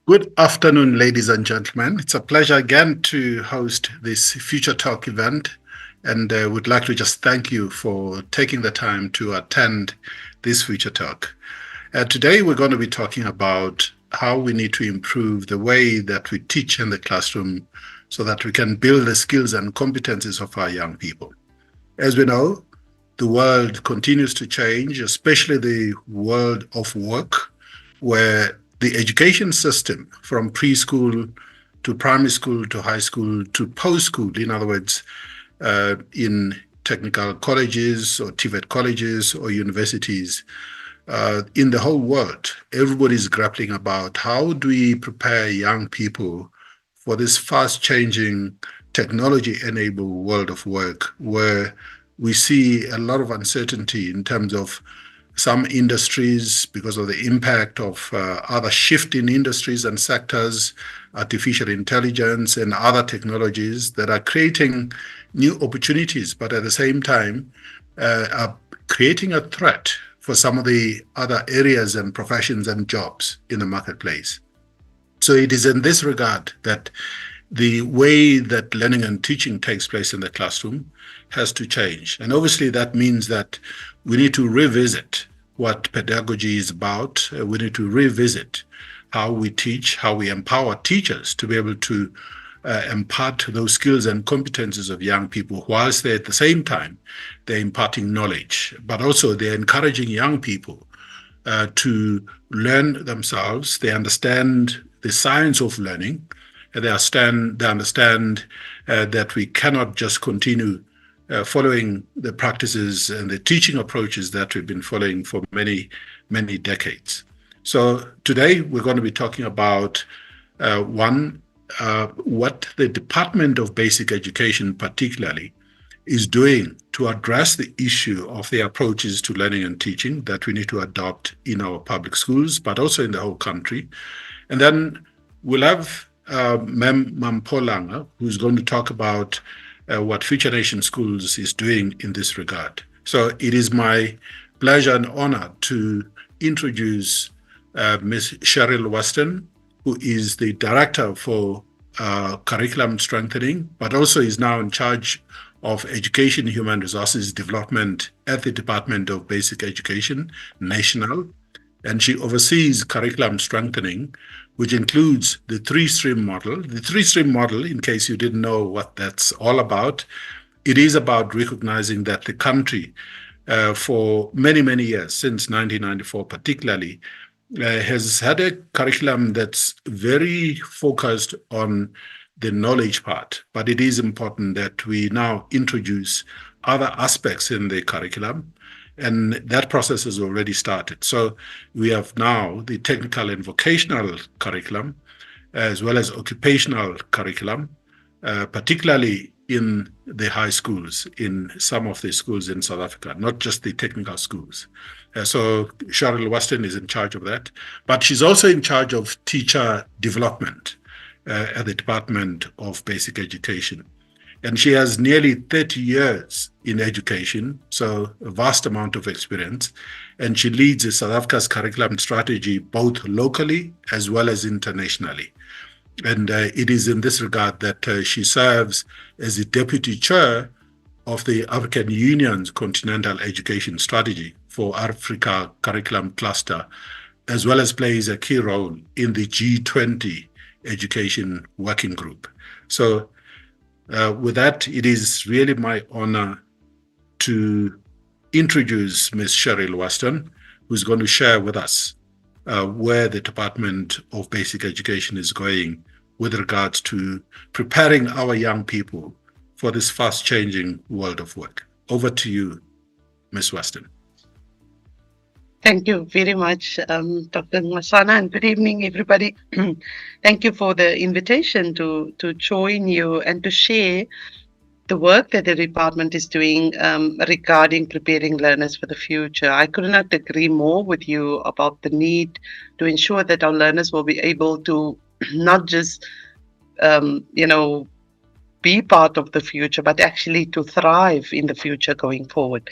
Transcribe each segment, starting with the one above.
Good afternoon, ladies and gentlemen. It's a pleasure again to host this Future Talk event, and would like to just thank you for taking the time to attend this Future Talk. Today, we're going to be talking about how we need to improve the way that we teach in the classroom so that we can build the skills and competencies of our young people. As we know, the world continues to change, especially the world of work, where the education system from preschool to primary school to high school to post-school, in other words, in technical colleges or TVET colleges or universities, in the whole world, everybody's grappling about how do we prepare young people for this fast-changing, technology-enabled world of work where we see a lot of uncertainty in terms of some industries because of the impact of other shift in industries and sectors, artificial intelligence and other technologies that are creating new opportunities, but at the same time are creating a threat for some of the other areas and professions and jobs in the marketplace. So it is in this regard that the way that learning and teaching takes place in the classroom has to change. And obviously that means that we need to revisit what pedagogy is about. We need to revisit how we teach, how we empower teachers to be able to impart those skills and competencies of young people, whilst they at the same time they're imparting knowledge, but also they're encouraging young people to learn themselves. They understand the science of learning. They understand that we cannot just continue following the practices and the teaching approaches that we've been following for many, many decades. So today we're going to be talking about what the Department of Basic Education particularly is doing to address the issue of the approaches to learning and teaching that we need to adopt in our public schools, but also in the whole country. And then we'll have Mem Mampolanga, who's going to talk about what Future Nation Schools is doing in this regard. So it is my pleasure and honor to introduce Ms. Cheryl Weston, who is the Director for Curriculum Strengthening, but also is now in charge of Education and Human Resources Development at the Department of Basic Education, National. And she oversees curriculum strengthening, which includes the three-stream model. The three-stream model, in case you didn't know what that's all about, it is about recognizing that the country, for many, many years, since 1994 particularly, has had a curriculum that's very focused on the knowledge part. But it is important that we now introduce other aspects in the curriculum, and that process has already started. So we have now the technical and vocational curriculum, as well as occupational curriculum, particularly in the high schools, in some of the schools in South Africa, not just the technical schools. So Cheryl Weston is in charge of that, but she's also in charge of teacher development at the Department of Basic Education. And she has nearly 30 years in education, so a vast amount of experience. And she leads South Africa's curriculum strategy, both locally as well as internationally. And it is in this regard that she serves as the deputy chair of the African Union's Continental Education Strategy for Africa Curriculum Cluster, as well as plays a key role in the G20 Education Working Group. So with that, it is really my honor to introduce Ms. Cheryl Weston, who's going to share with us where the Department of Basic Education is going with regards to preparing our young people for this fast-changing world of work. Over to you, Ms. Weston. Thank you very much, Dr. Nxasana, and good evening, everybody. Thank you for the invitation to join you and to share the work that the department is doing regarding preparing learners for the future. I could not agree more with you about the need to ensure that our learners will be able to not just, be part of the future, but actually to thrive in the future going forward.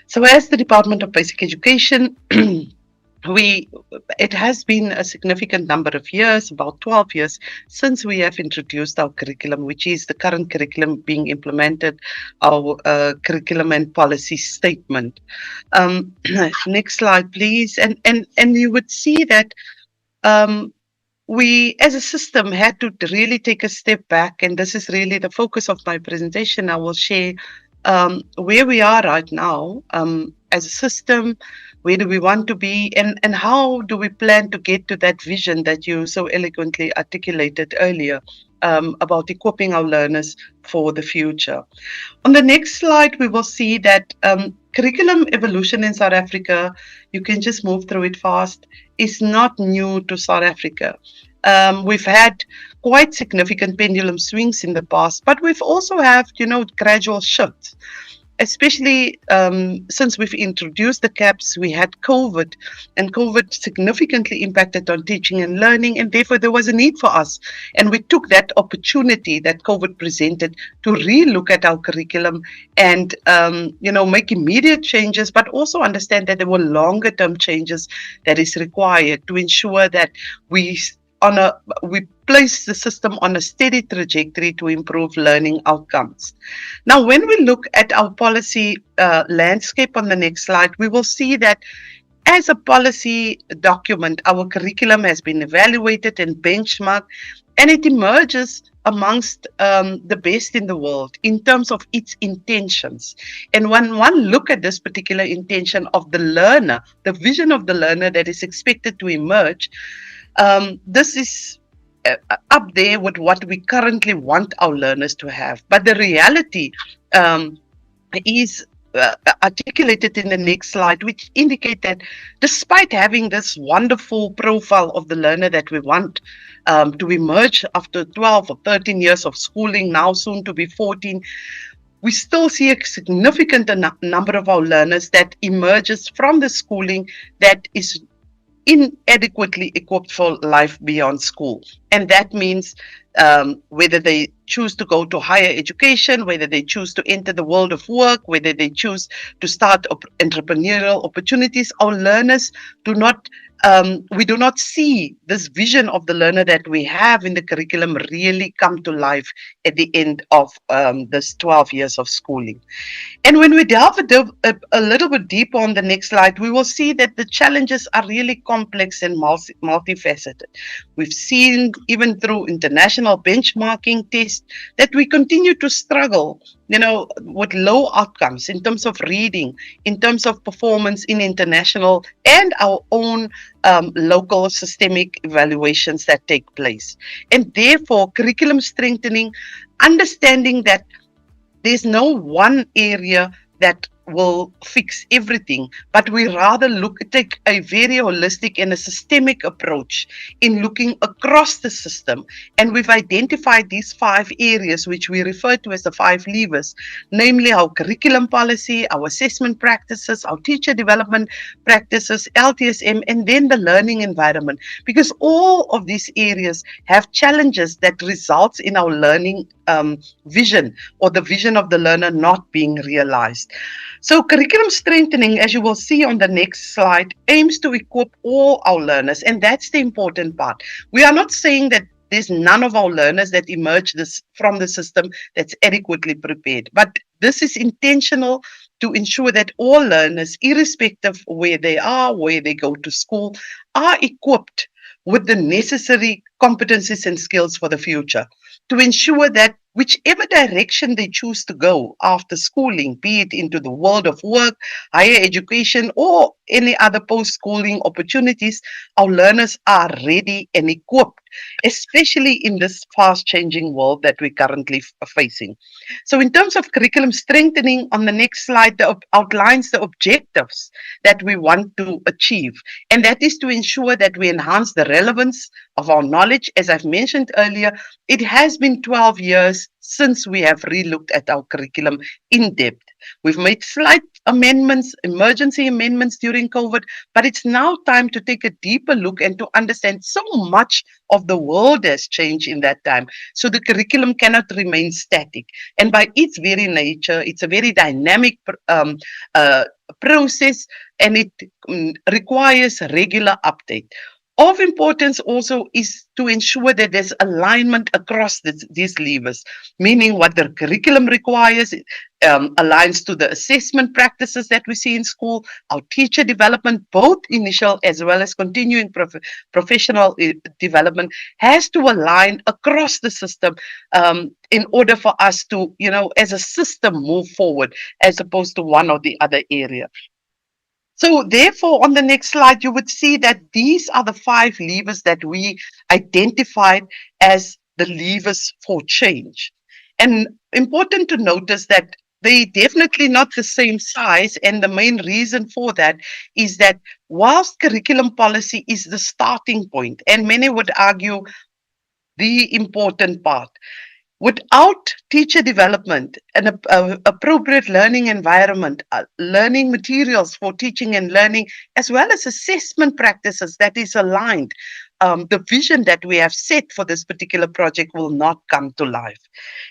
So as the Department of Basic Education, we it has been a significant number of years, about 12 years, since we have introduced our curriculum, which is the current curriculum being implemented, our curriculum and policy statement. Next slide, please. And you would see that um, we as a system had to really take a step back, and this is really the focus of my presentation. I will share where we are right now as a system, where do we want to be, and how do we plan to get to that vision that you so eloquently articulated earlier about equipping our learners for the future. On the next slide, we will see that curriculum evolution in South Africa, you can just move through it fast, is not new to South Africa. We've had quite significant pendulum swings in the past, but we've also had, gradual shifts, especially since we've introduced the caps. We had COVID, and COVID significantly impacted on teaching and learning, and therefore there was a need for us. And we took that opportunity that COVID presented to re-look at our curriculum and, make immediate changes, but also understand that there were longer term changes that is required to ensure that we place the system on a steady trajectory to improve learning outcomes. Now, when we look at our policy landscape on the next slide, we will see that as a policy document, our curriculum has been evaluated and benchmarked, and it emerges amongst the best in the world in terms of its intentions. And when one look at this particular intention of the learner, the vision of the learner that is expected to emerge, this is up there with what we currently want our learners to have. But the reality is articulated in the next slide, which indicate that despite having this wonderful profile of the learner that we want to emerge after 12 or 13 years of schooling, now soon to be 14, we still see a significant number of our learners that emerges from the schooling that is inadequately equipped for life beyond school. And that means whether they choose to go to higher education, whether they choose to enter the world of work, whether they choose to start entrepreneurial opportunities, our learners we do not see this vision of the learner that we have in the curriculum really come to life at the end of this 12 years of schooling. And when we delve a little bit deeper on the next slide, we will see that the challenges are really complex and multifaceted. We've seen, even through international benchmarking tests, that we continue to struggle, with low outcomes in terms of reading, in terms of performance in international and our own local systemic evaluations that take place. And therefore, curriculum strengthening, understanding that there's no one area that will fix everything, but we rather take a very holistic and a systemic approach in looking across the system. And we've identified these 5 areas, which we refer to as the 5 levers, namely our curriculum policy, our assessment practices, our teacher development practices, LTSM, and then the learning environment, because all of these areas have challenges that results in our learning vision, or the vision of the learner not being realized. So curriculum strengthening, as you will see on the next slide, aims to equip all our learners, and that's the important part. We are not saying that there's none of our learners that emerge from the system that's adequately prepared, but this is intentional to ensure that all learners, irrespective of where they are, where they go to school, are equipped with the necessary competencies and skills for the future, to ensure that whichever direction they choose to go after schooling, be it into the world of work, higher education, or any other post-schooling opportunities, our learners are ready and equipped, especially in this fast-changing world that we're currently facing. So in terms of curriculum strengthening, on the next slide, outlines the objectives that we want to achieve. And that is to ensure that we enhance the relevance of our knowledge. As I've mentioned earlier, it has been 12 years since we have relooked at our curriculum in depth. We've made slight amendments, emergency amendments during COVID, but it's now time to take a deeper look and to understand so much of the world has changed in that time. So the curriculum cannot remain static. And by its very nature, it's a very dynamic process, and it requires regular update. Of importance also is to ensure that there's alignment across these levers, meaning what the curriculum requires aligns to the assessment practices that we see in school, our teacher development, both initial as well as continuing professional development, has to align across the system in order for us to, as a system, move forward as opposed to one or the other area. So therefore, on the next slide, you would see that these are the 5 levers that we identified as the levers for change. And important to notice that they definitely not the same size. And the main reason for that is that whilst curriculum policy is the starting point, and many would argue the important part, without teacher development, an appropriate learning environment, learning materials for teaching and learning, as well as assessment practices that is aligned, the vision that we have set for this particular project will not come to life.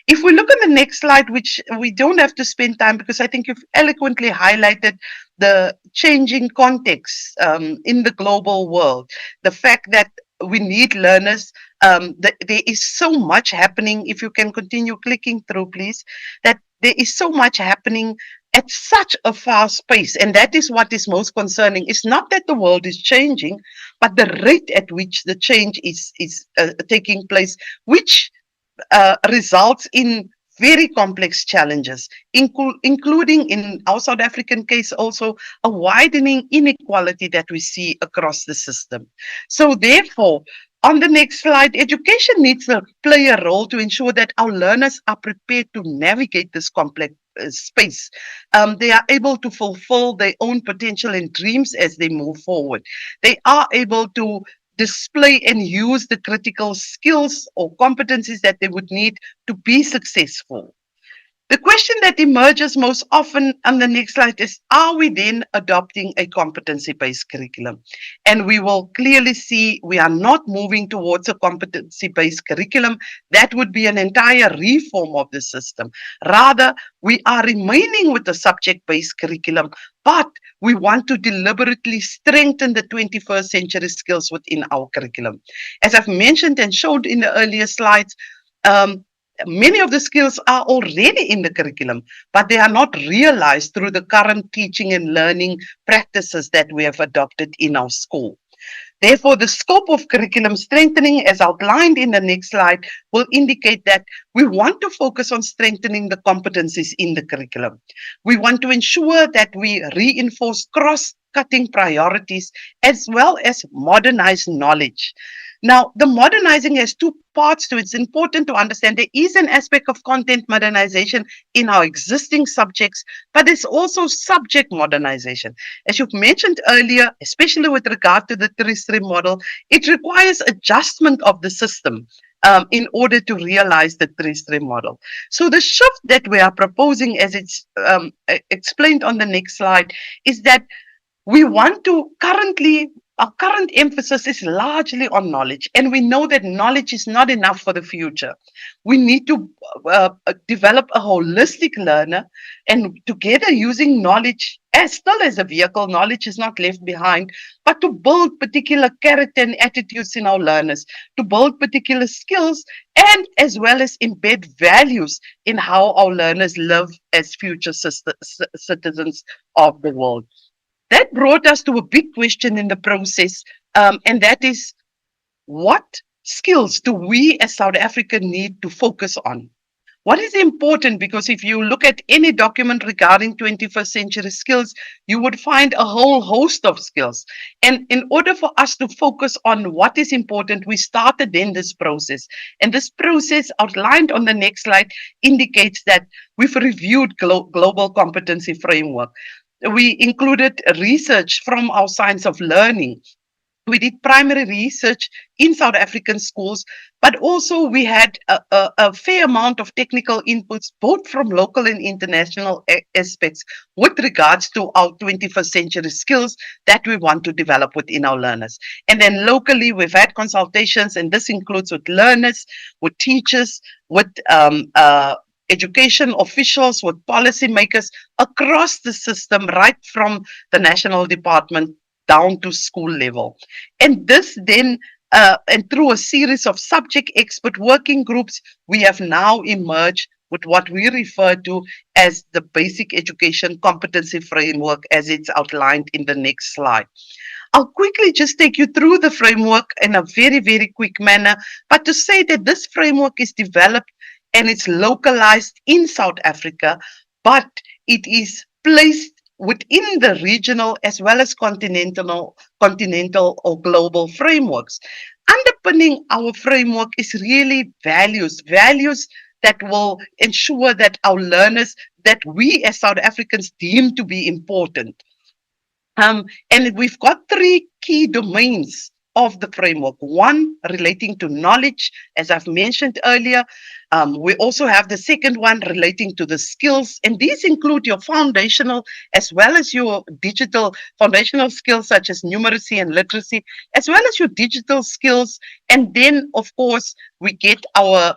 If we look at the next slide, which we don't have to spend time because I think you've eloquently highlighted the changing context in the global world, the fact that we need learners. There is so much happening. If you can continue clicking through, please, that there is so much happening at such a fast pace. And that is what is most concerning. It's not that the world is changing, but the rate at which the change is taking place, which results in very complex challenges, including in our South African case also a widening inequality that we see across the system. So therefore, on the next slide, education needs to play a role to ensure that our learners are prepared to navigate this complex space. They are able to fulfill their own potential and dreams as they move forward. They are able to display and use the critical skills or competencies that they would need to be successful. The question that emerges most often on the next slide is, are we then adopting a competency-based curriculum? And we will clearly see we are not moving towards a competency-based curriculum. That would be an entire reform of the system. Rather, we are remaining with the subject-based curriculum, but we want to deliberately strengthen the 21st century skills within our curriculum. As I've mentioned and showed in the earlier slides, many of the skills are already in the curriculum, but they are not realized through the current teaching and learning practices that we have adopted in our school. Therefore, the scope of curriculum strengthening, as outlined in the next slide, will indicate that we want to focus on strengthening the competencies in the curriculum. We want to ensure that we reinforce cross-cutting priorities as well as modernized knowledge. Now, the modernizing has 2 parts to it. It's important to understand there is an aspect of content modernization in our existing subjects, but there's also subject modernization. As you've mentioned earlier, especially with regard to the 3-stream model, it requires adjustment of the system in order to realize the 3-stream model. So the shift that we are proposing, as it's explained on the next slide, is that we want to our current emphasis is largely on knowledge, and we know that knowledge is not enough for the future. We need to develop a holistic learner, and together using knowledge as still as a vehicle, knowledge is not left behind, but to build particular character and attitudes in our learners, to build particular skills, and as well as embed values in how our learners live as future citizens of the world. That brought us to a big question in the process, and that is, what skills do we as South Africa need to focus on? What is important? Because if you look at any document regarding 21st century skills, you would find a whole host of skills. And in order for us to focus on what is important, we started then this process. And this process outlined on the next slide indicates that we've reviewed global competency framework. We included research from our science of learning. we did primary research in South African schools, but also we had a fair amount of technical inputs, both from local and international aspects, with regards to our 21st century skills that we want to develop within our learners. And then locally, we've had consultations, and this includes with learners, with teachers, with education officials, with policymakers across the system, right from the national department down to school level. And this then, and through a series of subject expert working groups, we have now emerged with what we refer to as the basic education competency framework, as it's outlined in the next slide. I'll quickly just take you through the framework in a very, very quick manner, but to say that this framework is developed and it's localized in South Africa, but it is placed within the regional as well as continental or global frameworks. Underpinning our framework is really values that will ensure that our learners, that we as South Africans deem to be important. And we've got three key domains of the framework. One relating to knowledge, as I've mentioned earlier. We also have the second one relating to the skills, and these include your foundational as well as your digital foundational skills such as numeracy and literacy, as well as your digital skills. And then, of course, we get our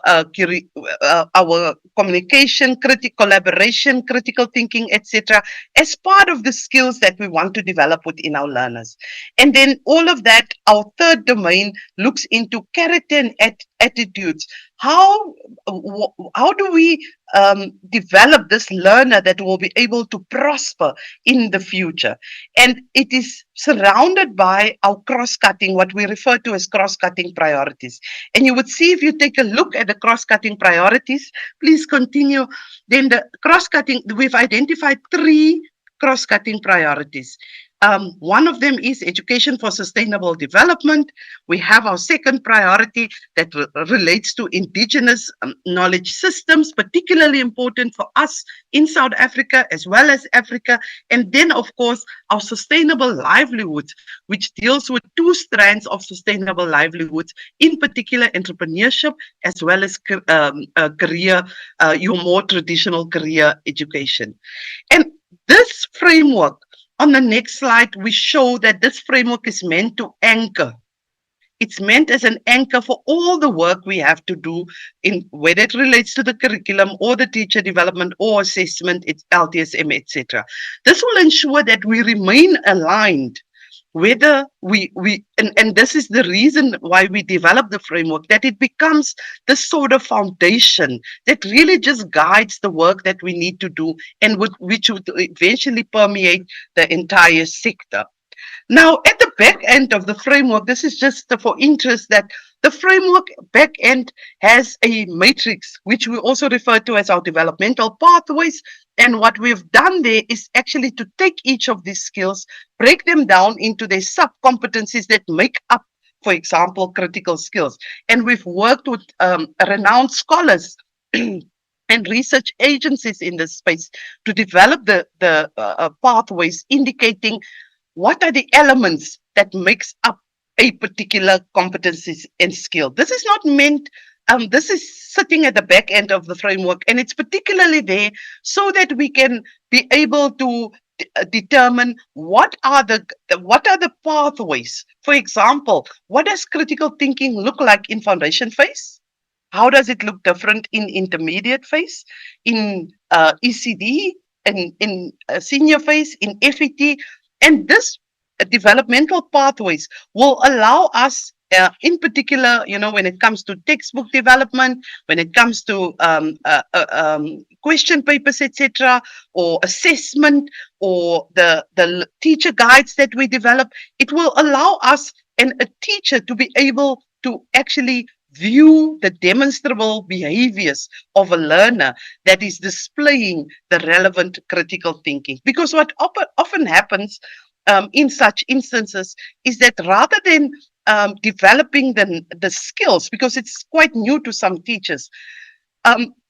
communication, collaboration, critical thinking, etc., as part of the skills that we want to develop within our learners. And then all of that, our third domain looks into character and attitudes. How do we develop this learner that will be able to prosper in the future? And it is surrounded by our cross-cutting, what we refer to as cross-cutting priorities. And you would see, if you take a look at the cross-cutting priorities, please continue. Then the cross-cutting, we've identified three cross-cutting priorities. One of them is education for sustainable development. We have our second priority that relates to indigenous knowledge systems, particularly important for us in South Africa as well as Africa. And then, of course, our sustainable livelihoods, which deals with two strands of sustainable livelihoods, in particular entrepreneurship as well as career, your more traditional career education. And this framework, on the next slide, we show that this framework is meant to anchor. It's meant as an anchor for all the work we have to do, in whether it relates to the curriculum or the teacher development or assessment, it's LTSM, etc. This will ensure that we remain aligned, whether and this is the reason why we develop the framework, that it becomes the sort of foundation that really just guides the work that we need to do, and which would eventually permeate the entire sector. Now, at the back end of the framework, this is just for interest, that the framework back end has a matrix, which we also refer to as our developmental pathways. And what we've done there is actually to take each of these skills, break them down into their sub-competencies that make up, for example, critical skills. And we've worked with renowned scholars and research agencies in this space to develop the pathways, indicating what are the elements that makes up a particular competency and skill. This is not meant, this is sitting at the back end of the framework, and it's particularly there so that we can be able to determine what are the pathways. For example, what does critical thinking look like in foundation phase? How does it look different in intermediate phase, in ECD, in senior phase, in FET? And this developmental pathways will allow us, in particular, when it comes to textbook development, when it comes to question papers, etc., or assessment, or the teacher guides that we develop, it will allow us and a teacher to be able to actually view the demonstrable behaviors of a learner that is displaying the relevant critical thinking. Because what often happens in such instances is that rather than developing the skills, because it's quite new to some teachers,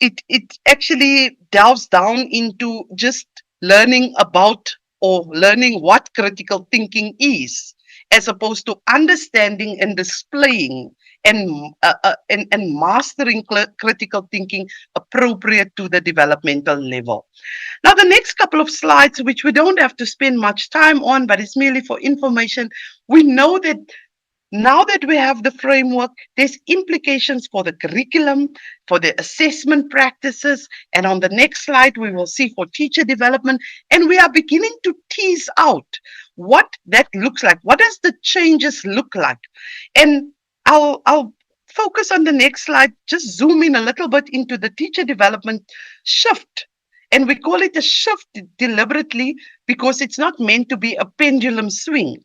it actually delves down into just learning about or learning what critical thinking is. as opposed to understanding and displaying and mastering critical thinking appropriate to the developmental level. Now, the next couple of slides, which we don't have to spend much time on, but it's merely for information, we know that now that we have the framework, there's implications for the curriculum, for the assessment practices, and on the next slide, we will see for teacher development, and we are beginning to tease out what that looks like. What does the changes look like? And I'll focus on the next slide, just zoom in a little bit into the teacher development shift. And we call it a shift deliberately because it's not meant to be a pendulum swing.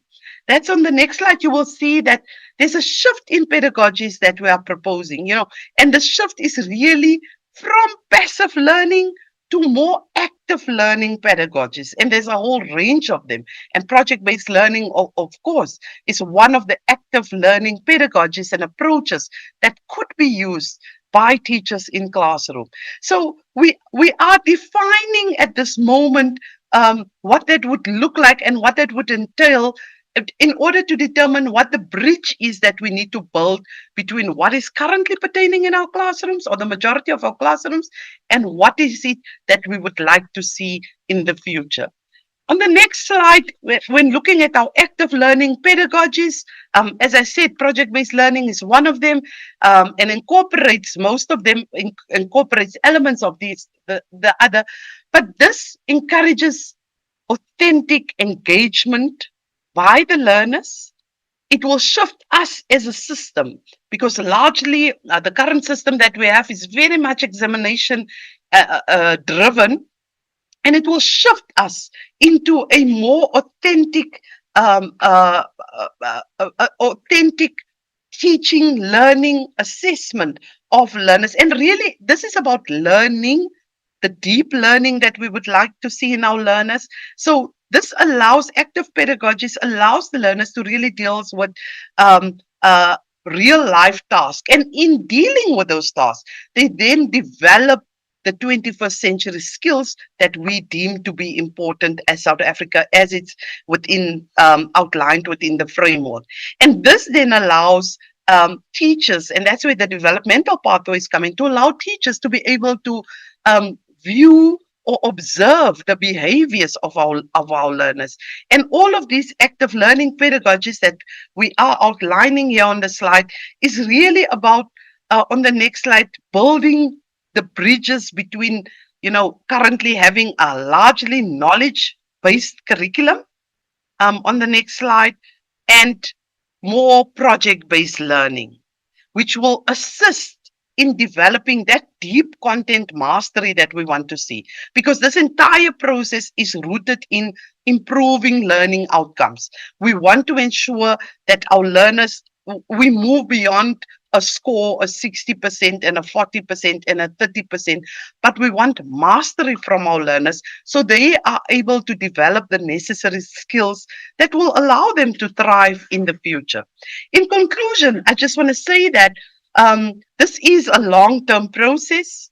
That's on the next slide. You will see that there's a shift in pedagogies that we are proposing, and the shift is really from passive learning to more active learning pedagogies. And there's a whole range of them. And project-based learning, of course, is one of the active learning pedagogies and approaches that could be used by teachers in classroom. So we are defining at this moment what that would look like and what that would entail in order to determine what the bridge is that we need to build between what is currently pertaining in our classrooms or the majority of our classrooms and what is it that we would like to see in the future. On the next slide, when looking at our active learning pedagogies, as I said, project-based learning is one of them and incorporates most of them, incorporates elements of these, the other, but this encourages authentic engagement by the learners. It will shift us as a system because largely the current system that we have is very much examination driven, and it will shift us into a more authentic, authentic teaching, learning, assessment of learners. And really, this is about learning, the deep learning that we would like to see in our learners. So this allows active pedagogies, allows the learners to really deal with real life tasks. And in dealing with those tasks, they then develop the 21st century skills that we deem to be important as South Africa, as it's within outlined within the framework. And this then allows teachers, and that's where the developmental pathways come in, to allow teachers to be able to view or observe the behaviors of our learners. And all of these active learning pedagogies that we are outlining here on the slide is really about, on the next slide, building the bridges between, currently having a largely knowledge-based curriculum, on the next slide, and more project-based learning, which will assist in developing that deep content mastery that we want to see. Because this entire process is rooted in improving learning outcomes. We want to ensure that our learners, we move beyond a score, a 60% and a 40% and a 30%, but we want mastery from our learners so they are able to develop the necessary skills that will allow them to thrive in the future. In conclusion, I just want to say that this is a long-term process.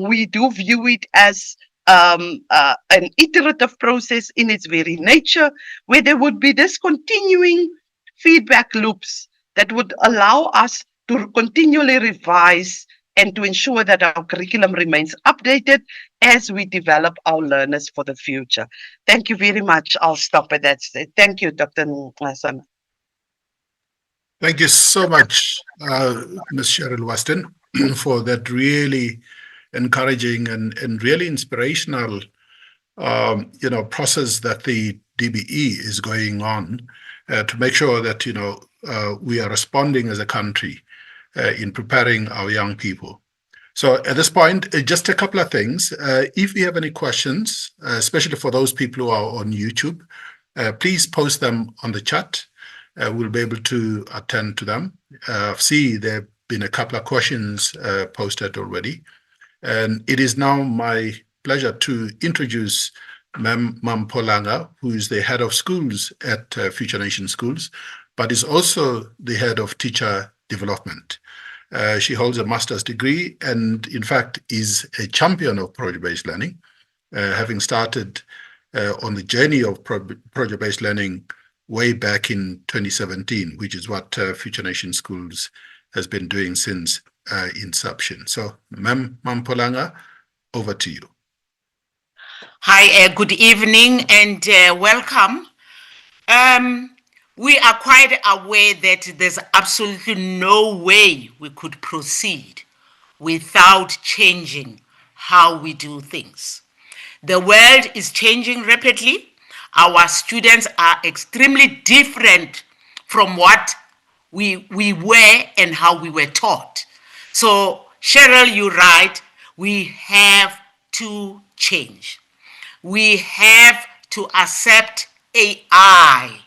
We do view it as an iterative process in its very nature, where there would be this continuing feedback loops that would allow us to continually revise and to ensure that our curriculum remains updated as we develop our learners for the future. Thank you very much. I'll stop at that stage. Thank you, Dr. Nxasana. Thank you so much, Ms. Cheryl Weston, for that really encouraging and really inspirational, process that the DBE is going on to make sure that, we are responding as a country in preparing our young people. So at this point, just a couple of things. If you have any questions, especially for those people who are on YouTube, please post them on the chat. We'll be able to attend to them. See, there have been a couple of questions posted already. And it is now my pleasure to introduce Ma'am Polanga, who is the head of schools at Future Nation Schools, but is also the head of teacher development. She holds a master's degree and, in fact, is a champion of project-based learning, having started on the journey of project-based learning way back in 2017, which is what Future Nation Schools has been doing since inception. So, Ma'am Polanga, over to you. Hi, good evening and welcome. We are quite aware that there's absolutely no way we could proceed without changing how we do things. The world is changing rapidly. Our students are extremely different from what we were and how we were taught. So, Cheryl, you're right. We have to change. We have to accept AI.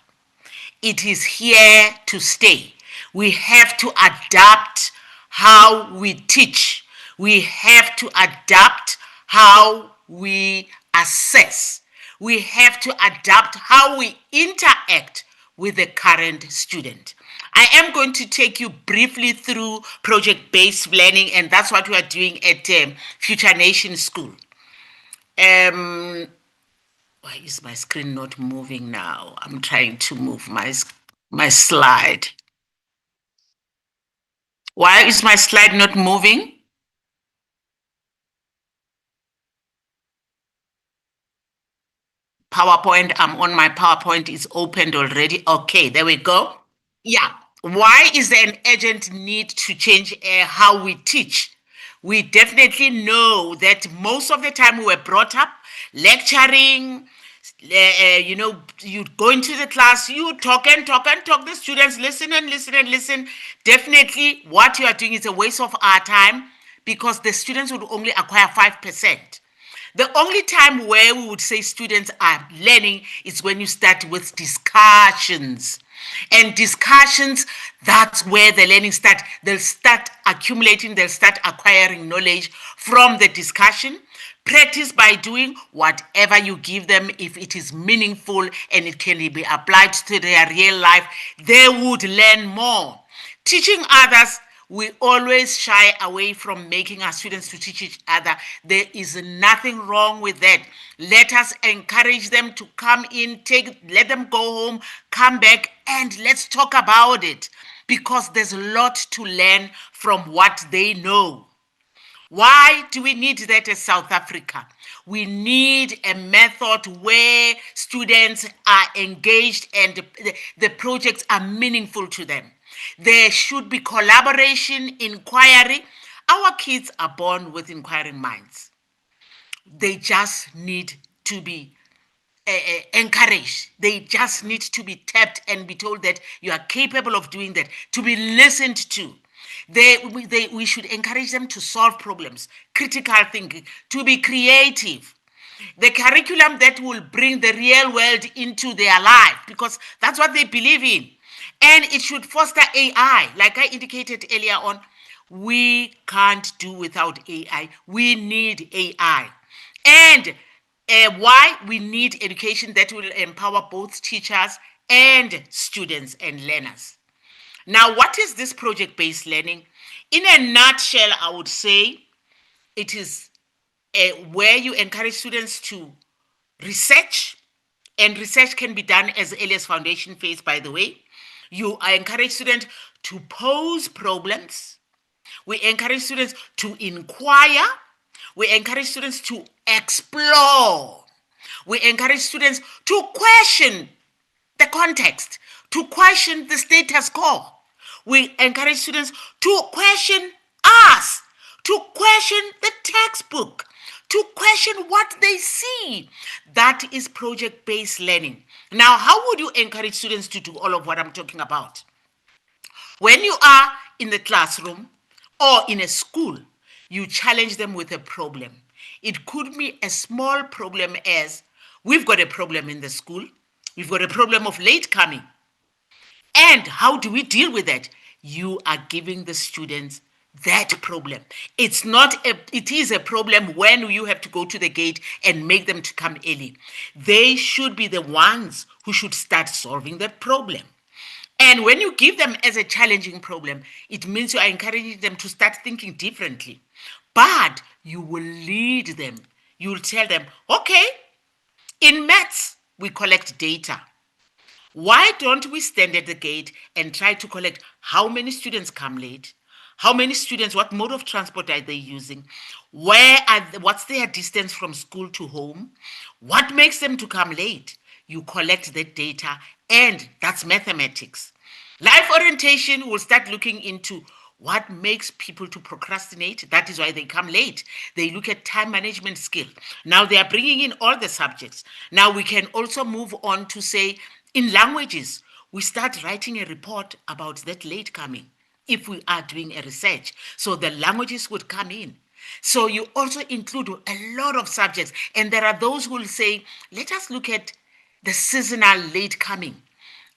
It is here to stay. We have to adapt how we teach. We have to adapt how we assess. We have to adapt how we interact with the current student. I am going to take you briefly through project-based learning, and that's what we are doing at Future Nation School. Why is my screen not moving now? I'm trying to move my slide. Why is my slide not moving? PowerPoint, I'm on my PowerPoint, is opened already. Okay, there we go. Yeah. Why is there an urgent need to change how we teach? We definitely know that most of the time we were brought up lecturing, you go into the class, you talk and talk and talk, the students listen and listen and listen. Definitely what you are doing is a waste of our time because the students would only acquire 5%. The only time where we would say students are learning is when you start with discussions. And discussions, that's where the learning starts. They'll start accumulating, they'll start acquiring knowledge from the discussion. Practice by doing whatever you give them. If it is meaningful and it can be applied to their real life, they would learn more. Teaching others, we always shy away from making our students to teach each other. There is nothing wrong with that. Let us encourage them to come in, let them go home, come back, and let's talk about it because there's a lot to learn from what they know. Why do we need that as South Africa? We need a method where students are engaged and the projects are meaningful to them. There should be collaboration, inquiry. Our kids are born with inquiring minds. They just need to be encouraged. They just need to be tapped and be told that you are capable of doing that, to be listened to. We should encourage them to solve problems, critical thinking, to be creative. The curriculum that will bring the real world into their life, because that's what they believe in. And it should foster AI. Like I indicated earlier on, we can't do without AI. We need AI. And why we need education that will empower both teachers and students and learners. Now, what is this project-based learning? In a nutshell, I would say it is where you encourage students to research, and research can be done as early as foundation phase, by the way. You encourage students to pose problems. We encourage students to inquire. We encourage students to explore. We encourage students to question the context, to question the status quo. We encourage students to question us, to question the textbook, to question what they see. That is project-based learning. Now, how would you encourage students to do all of what I'm talking about? When you are in the classroom or in a school, you challenge them with a problem. It could be a small problem as, we've got a problem in the school. We've got a problem of late coming. And how do we deal with that? You are giving the students that problem. It is a problem when you have to go to the gate and make them to come early. They should be the ones who should start solving that problem. And when you give them as a challenging problem, it means you are encouraging them to start thinking differently. But you will lead them. You will tell them, okay, in maths, we collect data. Why don't we stand at the gate and try to collect how many students come late? How many students, what mode of transport are they using? What's their distance from school to home? What makes them to come late? You collect that data, and that's mathematics. Life orientation will start looking into what makes people to procrastinate. That is why they come late. They look at time management skill. Now they are bringing in all the subjects. Now we can also move on to say, in languages, we start writing a report about that late coming if we are doing a research. So the languages would come in. So you also include a lot of subjects. And there are those who will say, let us look at the seasonal late coming.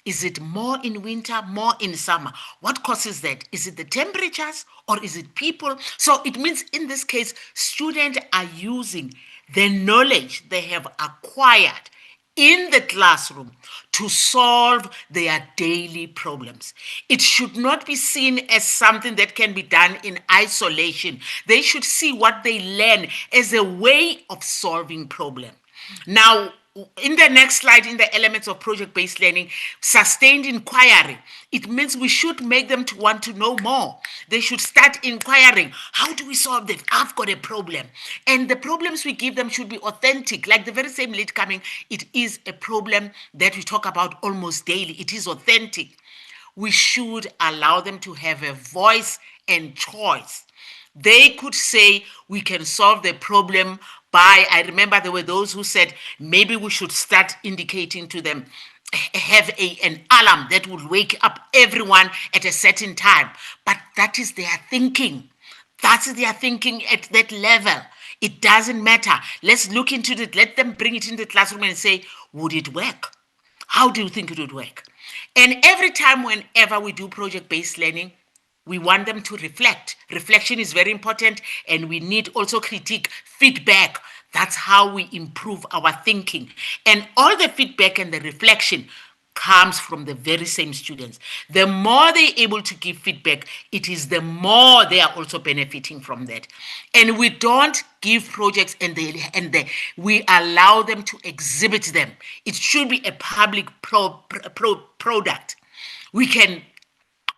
Is it more in winter, more in summer? What causes that? Is it the temperatures or is it people? So it means in this case, students are using the knowledge they have acquired in the classroom to solve their daily problems. It should not be seen as something that can be done in isolation. They should see what they learn as a way of solving problems. Now, in the next slide, in the elements of project-based learning, sustained inquiry, it means we should make them to want to know more. They should start inquiring, how do we solve this? I've got a problem. And the problems we give them should be authentic. Like the very same late coming, it is a problem that we talk about almost daily. It is authentic. We should allow them to have a voice and choice. They could say we can solve the problem by, I remember there were those who said maybe we should start indicating to them, have an alarm that would wake up everyone at a certain time. But that is their thinking. That's their thinking at that level. It doesn't matter. Let's look into it. Let them bring it into the classroom and say, would it work? How do you think it would work? And every time, whenever we do project-based learning, we want them to reflect. Reflection is very important, and we need also critique, feedback. That's how we improve our thinking. And all the feedback and the reflection comes from the very same students. The more they're able to give feedback, it is the more they are also benefiting from that. And we don't give projects and we allow them to exhibit them. It should be a public product. We can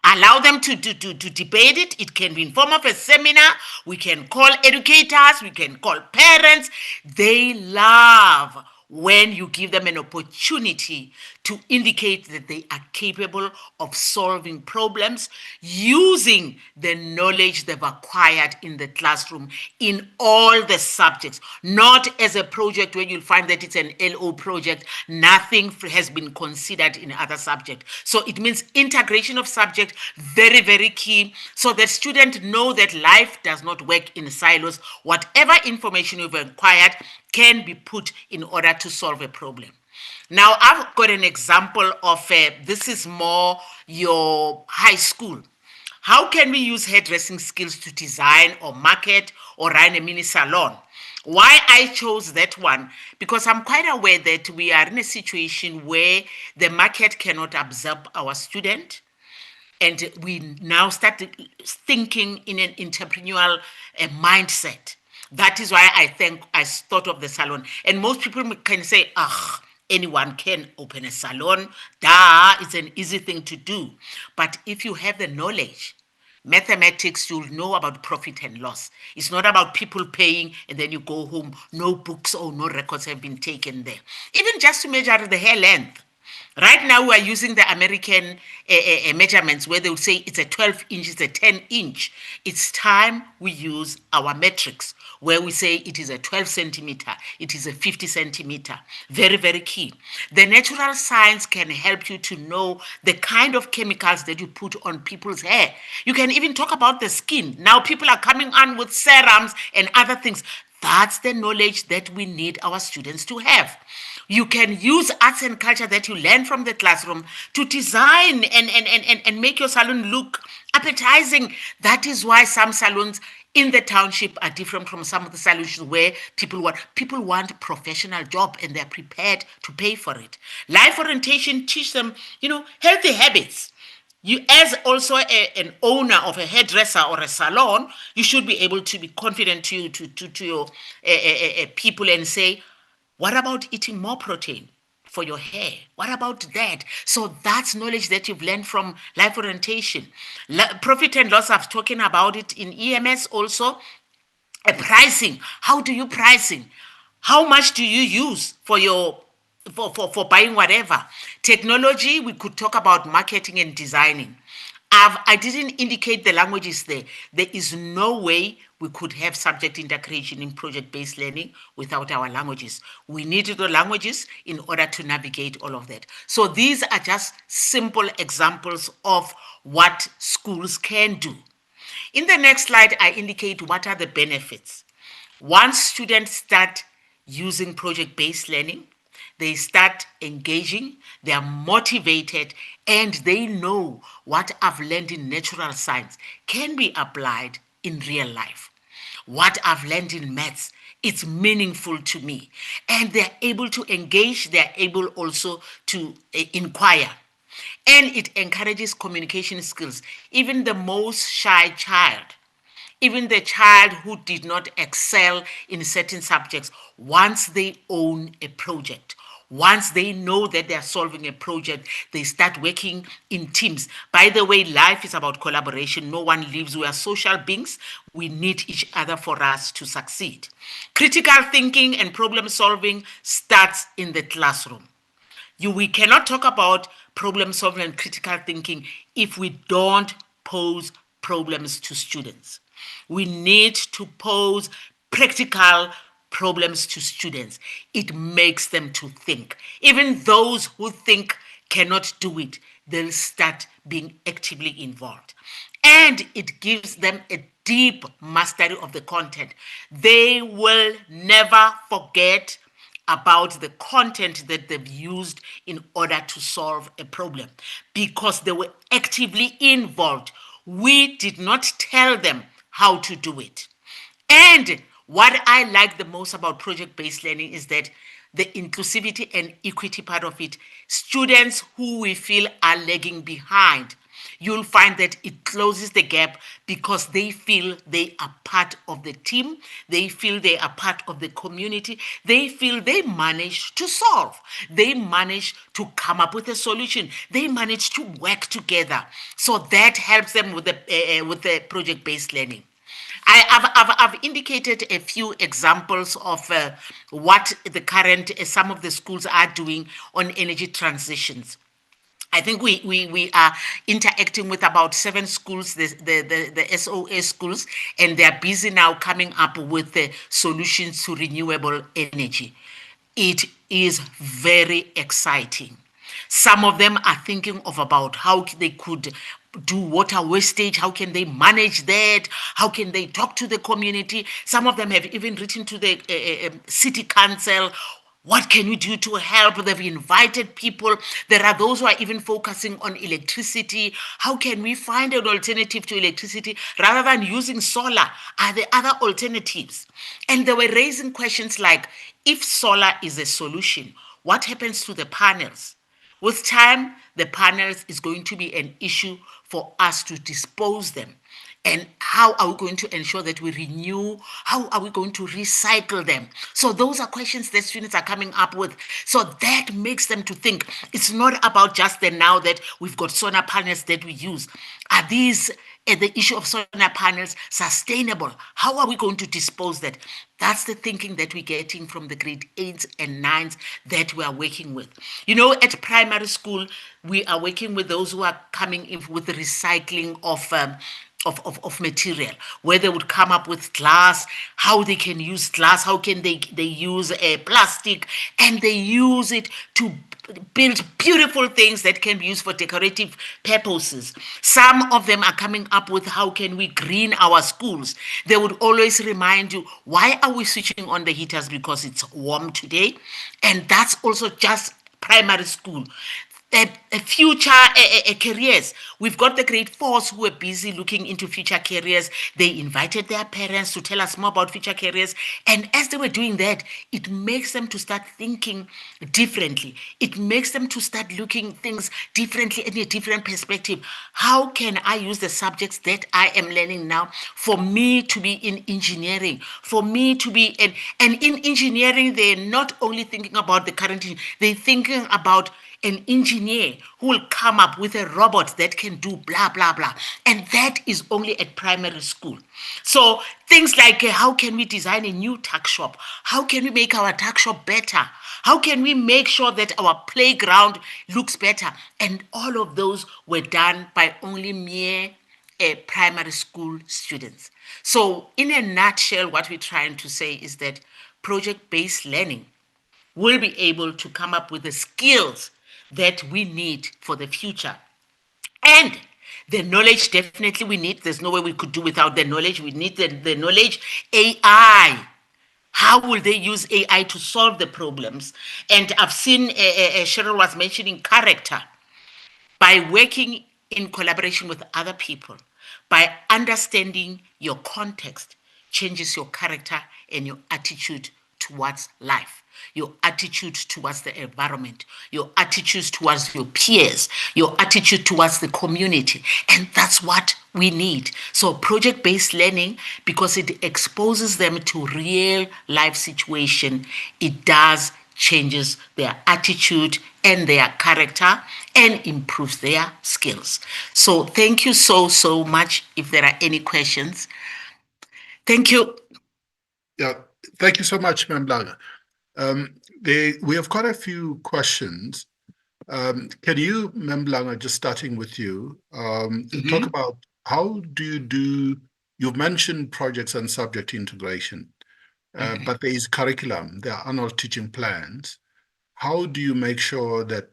allow them to debate it. It can be in form of a seminar. We can call educators. We can call parents. They love when you give them an opportunity to indicate that they are capable of solving problems using the knowledge they've acquired in the classroom in all the subjects, not as a project where you'll find that it's an LO project. Nothing has been considered in other subjects. So it means integration of subject, very, very key, so that students know that life does not work in silos. Whatever information you've acquired can be put in order to solve a problem. Now, I've got an example of this is more your high school. How can we use hairdressing skills to design or market or run a mini salon? Why I chose that one? Because I'm quite aware that we are in a situation where the market cannot absorb our student. And we now start thinking in an entrepreneurial mindset. That is why I thought of the salon. And most people can say, anyone can open a salon. It's an easy thing to do. But if you have the knowledge, mathematics, you'll know about profit and loss. It's not about people paying and then you go home, no books or no records have been taken there. Even just to measure the hair length. Right now, we are using the American measurements where they will say it's a 12 inch, it's a 10 inch. It's time we use our metrics where we say it is a 12 centimeter, it is a 50 centimeter. Very, very key. The natural science can help you to know the kind of chemicals that you put on people's hair. You can even talk about the skin. Now people are coming on with serums and other things. That's the knowledge that we need our students to have. You can use arts and culture that you learn from the classroom to design and make your salon look appetizing. That is why some salons in the township are different from some of the salons where people want professional job and they're prepared to pay for it. Life orientation teach them, healthy habits. You, as also an owner of a hairdresser or a salon, you should be able to be confident to your people and say, what about eating more protein? for your hair? What about that? So that's knowledge that you've learned from life orientation. Profit and loss, I've talking about it in EMS also. Pricing. How do you pricing? How much do you use for your for buying whatever? Technology, we could talk about marketing and designing. I didn't indicate the languages there. There is no way we could have subject integration in project-based learning without our languages. We need the languages in order to navigate all of that. So these are just simple examples of what schools can do. In the next slide, I indicate what are the benefits. Once students start using project-based learning, they start engaging, they are motivated, and they know what I've learned in natural science can be applied in real life. What I've learned in maths, it's meaningful to me. And they're able to engage, they're able also to inquire. And it encourages communication skills. Even the most shy child, even the child who did not excel in certain subjects, once they own a project, once they know that they are solving a project, they start working in teams. By the way, life is about collaboration. No one lives. We are social beings. We need each other for us to succeed. Critical thinking and problem solving starts in the classroom. We cannot talk about problem solving and critical thinking if we don't pose problems to students. We need to pose practical problems to students. It makes them to think. Even those who think cannot do it, they'll start being actively involved. And it gives them a deep mastery of the content. They will never forget about the content that they've used in order to solve a problem because they were actively involved. We did not tell them how to do it. And what I like the most about project-based learning is that the inclusivity and equity part of it, students who we feel are lagging behind, you'll find that it closes the gap because they feel they are part of the team. They feel they are part of the community. They feel they managed to solve. They managed to come up with a solution. They managed to work together. So that helps them with the project-based learning. I've indicated a few examples of what the current, some of the schools are doing on energy transitions. I think we are interacting with about 7 schools, the SOA schools, and they're busy now coming up with the solutions to renewable energy. It is very exciting. Some of them are thinking of about how they could do water wastage, how can they manage that, how can they talk to the community. Some of them have even written to the city council. What can we do to help? They've invited people. There are those who are even focusing on electricity. How can we find an alternative to electricity rather than using solar? Are there other alternatives? And they were raising questions like, if solar is a solution, what happens to the panels? With time, the panels is going to be an issue for us to dispose them. And how are we going to ensure that we renew? How are we going to recycle them? So those are questions that students are coming up with. So that makes them to think. It's not about just the now that we've got solar panels that we use. Are these, the issue of solar panels, sustainable? How are we going to dispose that? That's the thinking that we're getting from the grade 8s and 9s that we are working with. You know, at primary school, we are working with those who are coming in with the recycling of material, where they would come up with glass, how they can use glass, how can they use plastic, and they use it to build beautiful things that can be used for decorative purposes. Some of them are coming up with how can we green our schools. They would always remind you, why are we switching on the heaters? Because it's warm today. And that's also just primary school. future careers. We've got the grade 4s who are busy looking into future careers. They invited their parents to tell us more about future careers. And as they were doing that, it makes them to start thinking differently. It makes them to start looking things differently in a different perspective. How can I use the subjects that I am learning now for me to be in engineering, for me to be and in engineering, they're not only thinking about the current, they're thinking about an engineer who will come up with a robot that can do blah, blah, blah. And that is only at primary school. So things like how can we design a new tuck shop? How can we make our tuck shop better? How can we make sure that our playground looks better? And all of those were done by only mere primary school students. So in a nutshell, what we're trying to say is that project-based learning will be able to come up with the skills that we need for the future. And the knowledge, definitely we need. There's no way we could do without the knowledge. We need the knowledge. AI. How will they use AI to solve the problems? And I've seen, Cheryl was mentioning character. By working in collaboration with other people, by understanding your context, changes your character and your attitude towards life, your attitude towards the environment, your attitude towards your peers, your attitude towards the community. And that's what we need. So project-based learning, because it exposes them to real life situation, it does changes their attitude and their character and improves their skills. So thank you so much. If there are any questions. Thank you. Yeah, thank you so much, Ma'am Mlanga. We have quite a few questions. Can you, Ma'am Mlanga, just starting with you, talk about how do you've mentioned projects and subject integration, but there is curriculum, there are annual teaching plans. How do you make sure that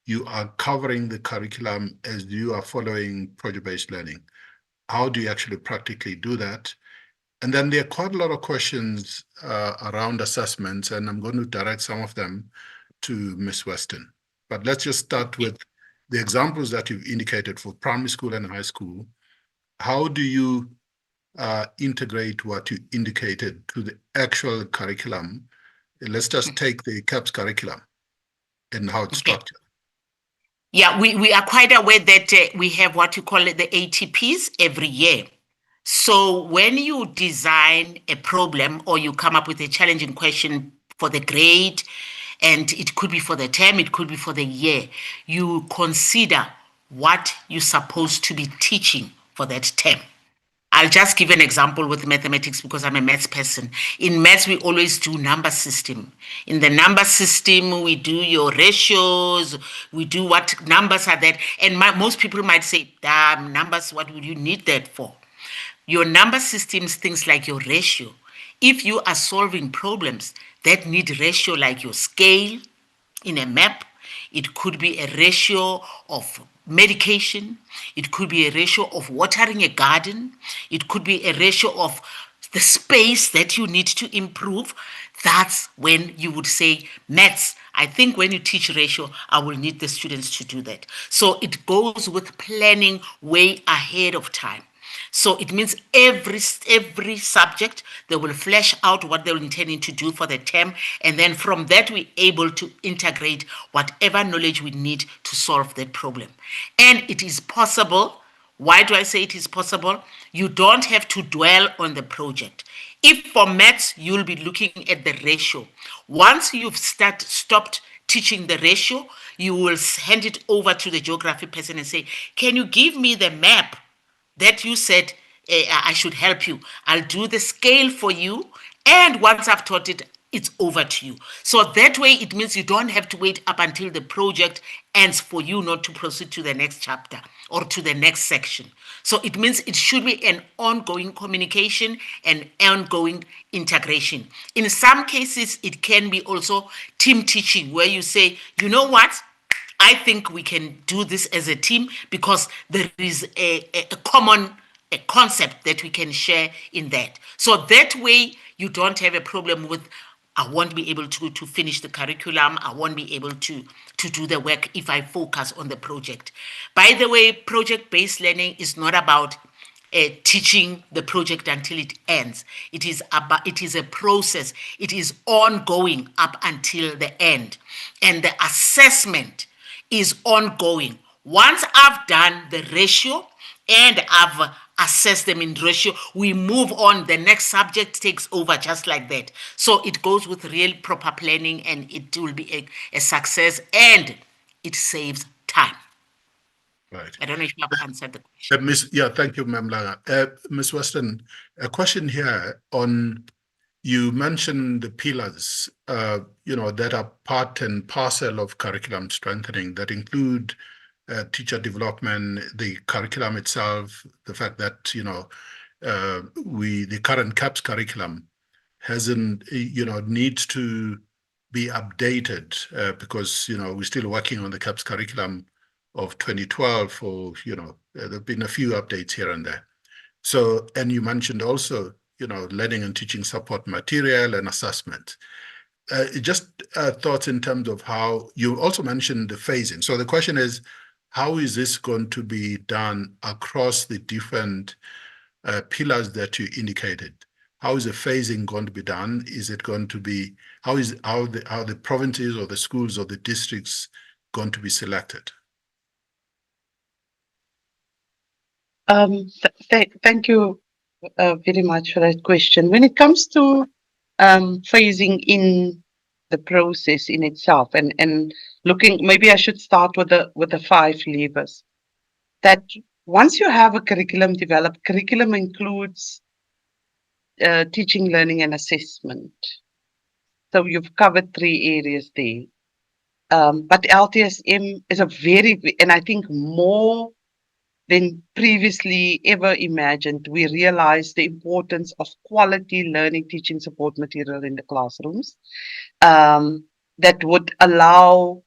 you are covering the curriculum as you are following project-based learning? How do you actually practically do that? And then there are quite a lot of questions around assessments, and I'm going to direct some of them to Ms. Weston. But let's just start with the examples that you've indicated for primary school and high school. How do you integrate what you indicated to the actual curriculum? Let's just take the CAPS curriculum and how it's structured. Yeah, we are quite aware that we have what you call the ATPs every year. So when you design a problem or you come up with a challenging question for the grade, and it could be for the term, it could be for the year, you consider what you're supposed to be teaching for that term. I'll just give an example with mathematics because I'm a maths person. In maths, we always do number system. In the number system, we do your ratios, we do what numbers are that. And most people might say, damn, numbers, what would you need that for? Your number systems, things like your ratio. If you are solving problems that need ratio like your scale in a map, it could be a ratio of medication, it could be a ratio of watering a garden, it could be a ratio of the space that you need to improve. That's when you would say, maths, I think when you teach ratio, I will need the students to do that. So it goes with planning way ahead of time. So it means every subject, they will flesh out what they're intending to do for the term. And then from that, we're able to integrate whatever knowledge we need to solve that problem. And it is possible. Why do I say it is possible? You don't have to dwell on the project. If for maths, you'll be looking at the ratio. Once you've stopped teaching the ratio, you will hand it over to the geography person and say, can you give me the map that you said I should help you? I'll do the scale for you. And once I've taught it, it's over to you. So that way, it means you don't have to wait up until the project ends for you not to proceed to the next chapter or to the next section. So it means it should be an ongoing communication and ongoing integration. In some cases, it can be also team teaching where you say, you know what? I think we can do this as a team because there is a common concept that we can share in that. So that way, you don't have a problem with I won't be able to finish the curriculum. I won't be able to do the work if I focus on the project. By the way, project-based learning is not about teaching the project until it ends. It is a process. It is ongoing up until the end. And the assessment is ongoing. Once I've done the ratio and I've assessed them in ratio, we move on. The next subject takes over just like that. So it goes with real proper planning, and it will be a success, and it saves time. Right. I don't know if you have answered the question. Thank you, Ma'am Langa. Ms. Weston, a question here on, you mentioned the pillars, that are part and parcel of curriculum strengthening, that include teacher development, the curriculum itself, the fact that, the current CAPS curriculum needs to be updated because, we're still working on the CAPS curriculum of 2012, or, there have been a few updates here and there. So, and you mentioned also, learning and teaching support material and assessment. Just thoughts in terms of how you also mentioned the phasing. So the question is, how is this going to be done across the different pillars that you indicated? How is the phasing going to be done? Is it going to be, how the provinces or the schools or the districts going to be selected? Thank you very much for that question. When it comes to phasing in the process in itself, and looking, maybe I should start with the 5 levers. That once you have a curriculum developed, curriculum includes teaching, learning, and assessment. So you've covered 3 areas there. But LTSM is and I think more than previously ever imagined, we realized the importance of quality learning, teaching support material in the classrooms that would allow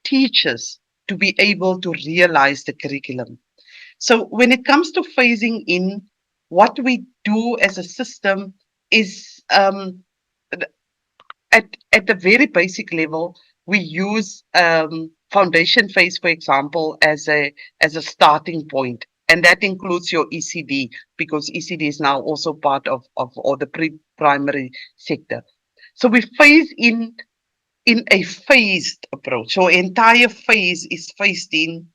teachers to be able to realize the curriculum. So when it comes to phasing in, what we do as a system is at the very basic level, we use foundation phase, for example, as a starting point. And that includes your ECD, because ECD is now also part of or the pre-primary sector. So we phase in a phased approach. So entire phase is phased in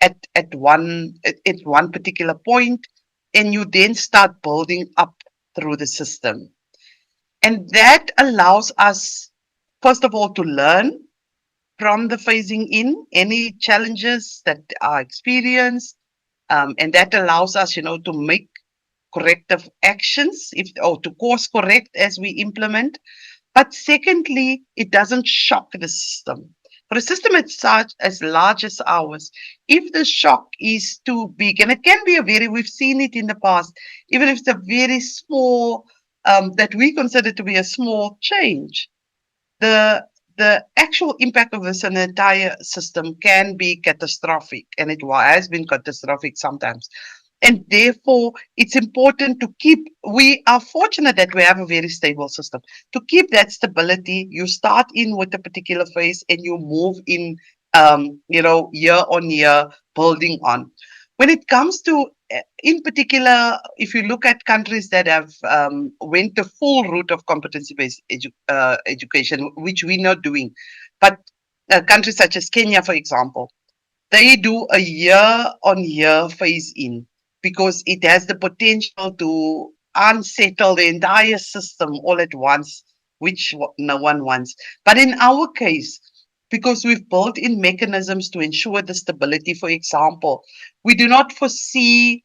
at one particular point, and you then start building up through the system. And that allows us, first of all, to learn from the phasing in, any challenges that are experienced. And that allows us, to make corrective actions or to course correct as we implement. But secondly, it doesn't shock the system. For a system as large as ours, if the shock is too big, and it can be we've seen it in the past, even if it's a very small, that we consider to be a small change, the actual impact of this on the entire system can be catastrophic, and it has been catastrophic sometimes. And therefore, it's important to we are fortunate that we have a very stable system. To keep that stability, you start in with a particular phase and you move in, year on year, building on. When it comes to, in particular, if you look at countries that have went the full route of competency-based education, which we're not doing, but countries such as Kenya, for example, they do a year-on-year phase-in, because it has the potential to unsettle the entire system all at once, which no one wants. But in our case, because we've built in mechanisms to ensure the stability, for example, we do not foresee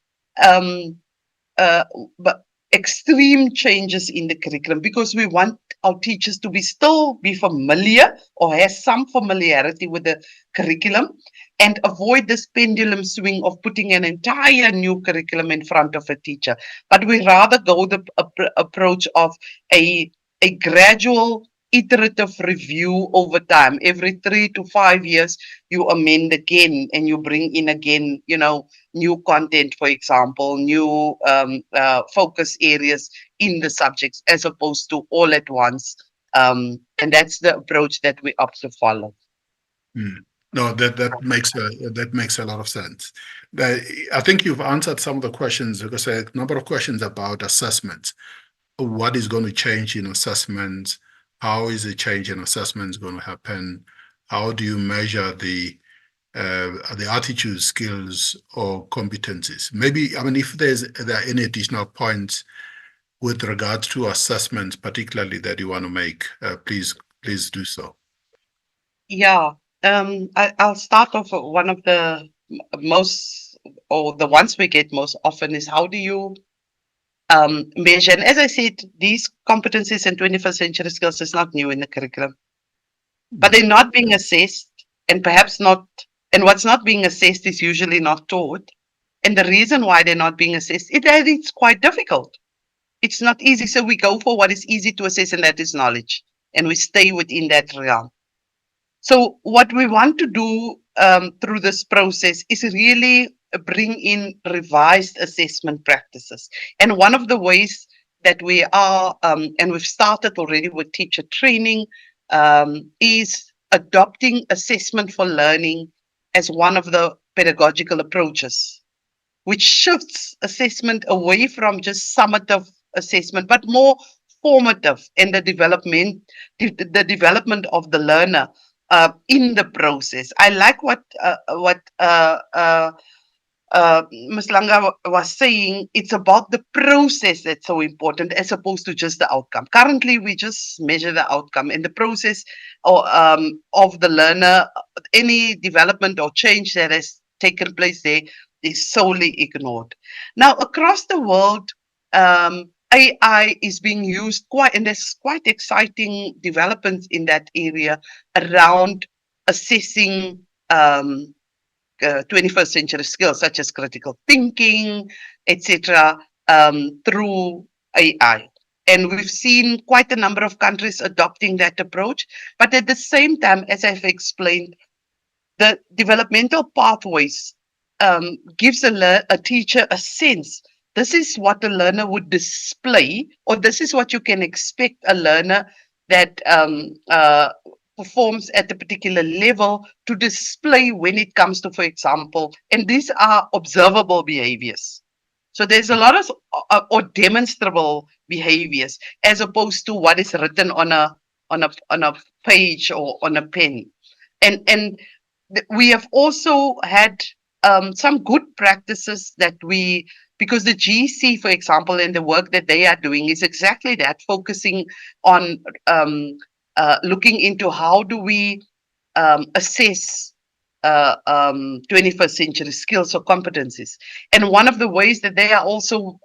but extreme changes in the curriculum, because we want our teachers to still be familiar or have some familiarity with the curriculum, and avoid this pendulum swing of putting an entire new curriculum in front of a teacher. But we rather go the approach of a gradual iterative review over time. Every 3 to 5 years, you amend again and you bring in again, new content, for example, new focus areas in the subjects as opposed to all at once. And that's the approach that we opt to follow. No, that makes a lot of sense. I think you've answered some of the questions, because a number of questions about assessments. What is going to change in assessments? How is the change in assessments going to happen? How do you measure the attitude, skills, or competencies? Maybe, I mean, if there are any additional points with regards to assessments, particularly, that you want to make, please do so. Yeah, I'll start off with one of the most, or the ones we get most often, is how do you measure? And as I said, these competencies and 21st century skills is not new in the curriculum, but they're not being assessed, and perhaps not, and what's not being assessed is usually not taught. And the reason why they're not being assessed, it's quite difficult. It's not easy, so we go for what is easy to assess, and that is knowledge, and we stay within that realm. So what we want to do through this process is really bring in revised assessment practices. And one of the ways that we are, and we've started already with teacher training, is adopting assessment for learning as one of the pedagogical approaches, which shifts assessment away from just summative assessment, but more formative in the development of the learner in the process. I like what Ms. Langa was saying. It's about the process that's so important as opposed to just the outcome. Currently, we just measure the outcome, and the process of the learner, any development or change that has taken place there, is solely ignored. Now, across the world, AI is being used and there's quite exciting developments in that area around assessing 21st century skills such as critical thinking, etc., through AI. And we've seen quite a number of countries adopting that approach. But at the same time, as I've explained, the developmental pathways gives a teacher a sense. This is what a learner would display, or this is what you can expect a learner that performs at a particular level to display when it comes to, for example, and these are observable behaviors. So there's a lot of or demonstrable behaviors as opposed to what is written on a page or on a pen. And we have also had some good practices that because the GC, for example, and the work that they are doing is exactly that, focusing on looking into how do we assess 21st century skills or competencies. And one of the ways that they are also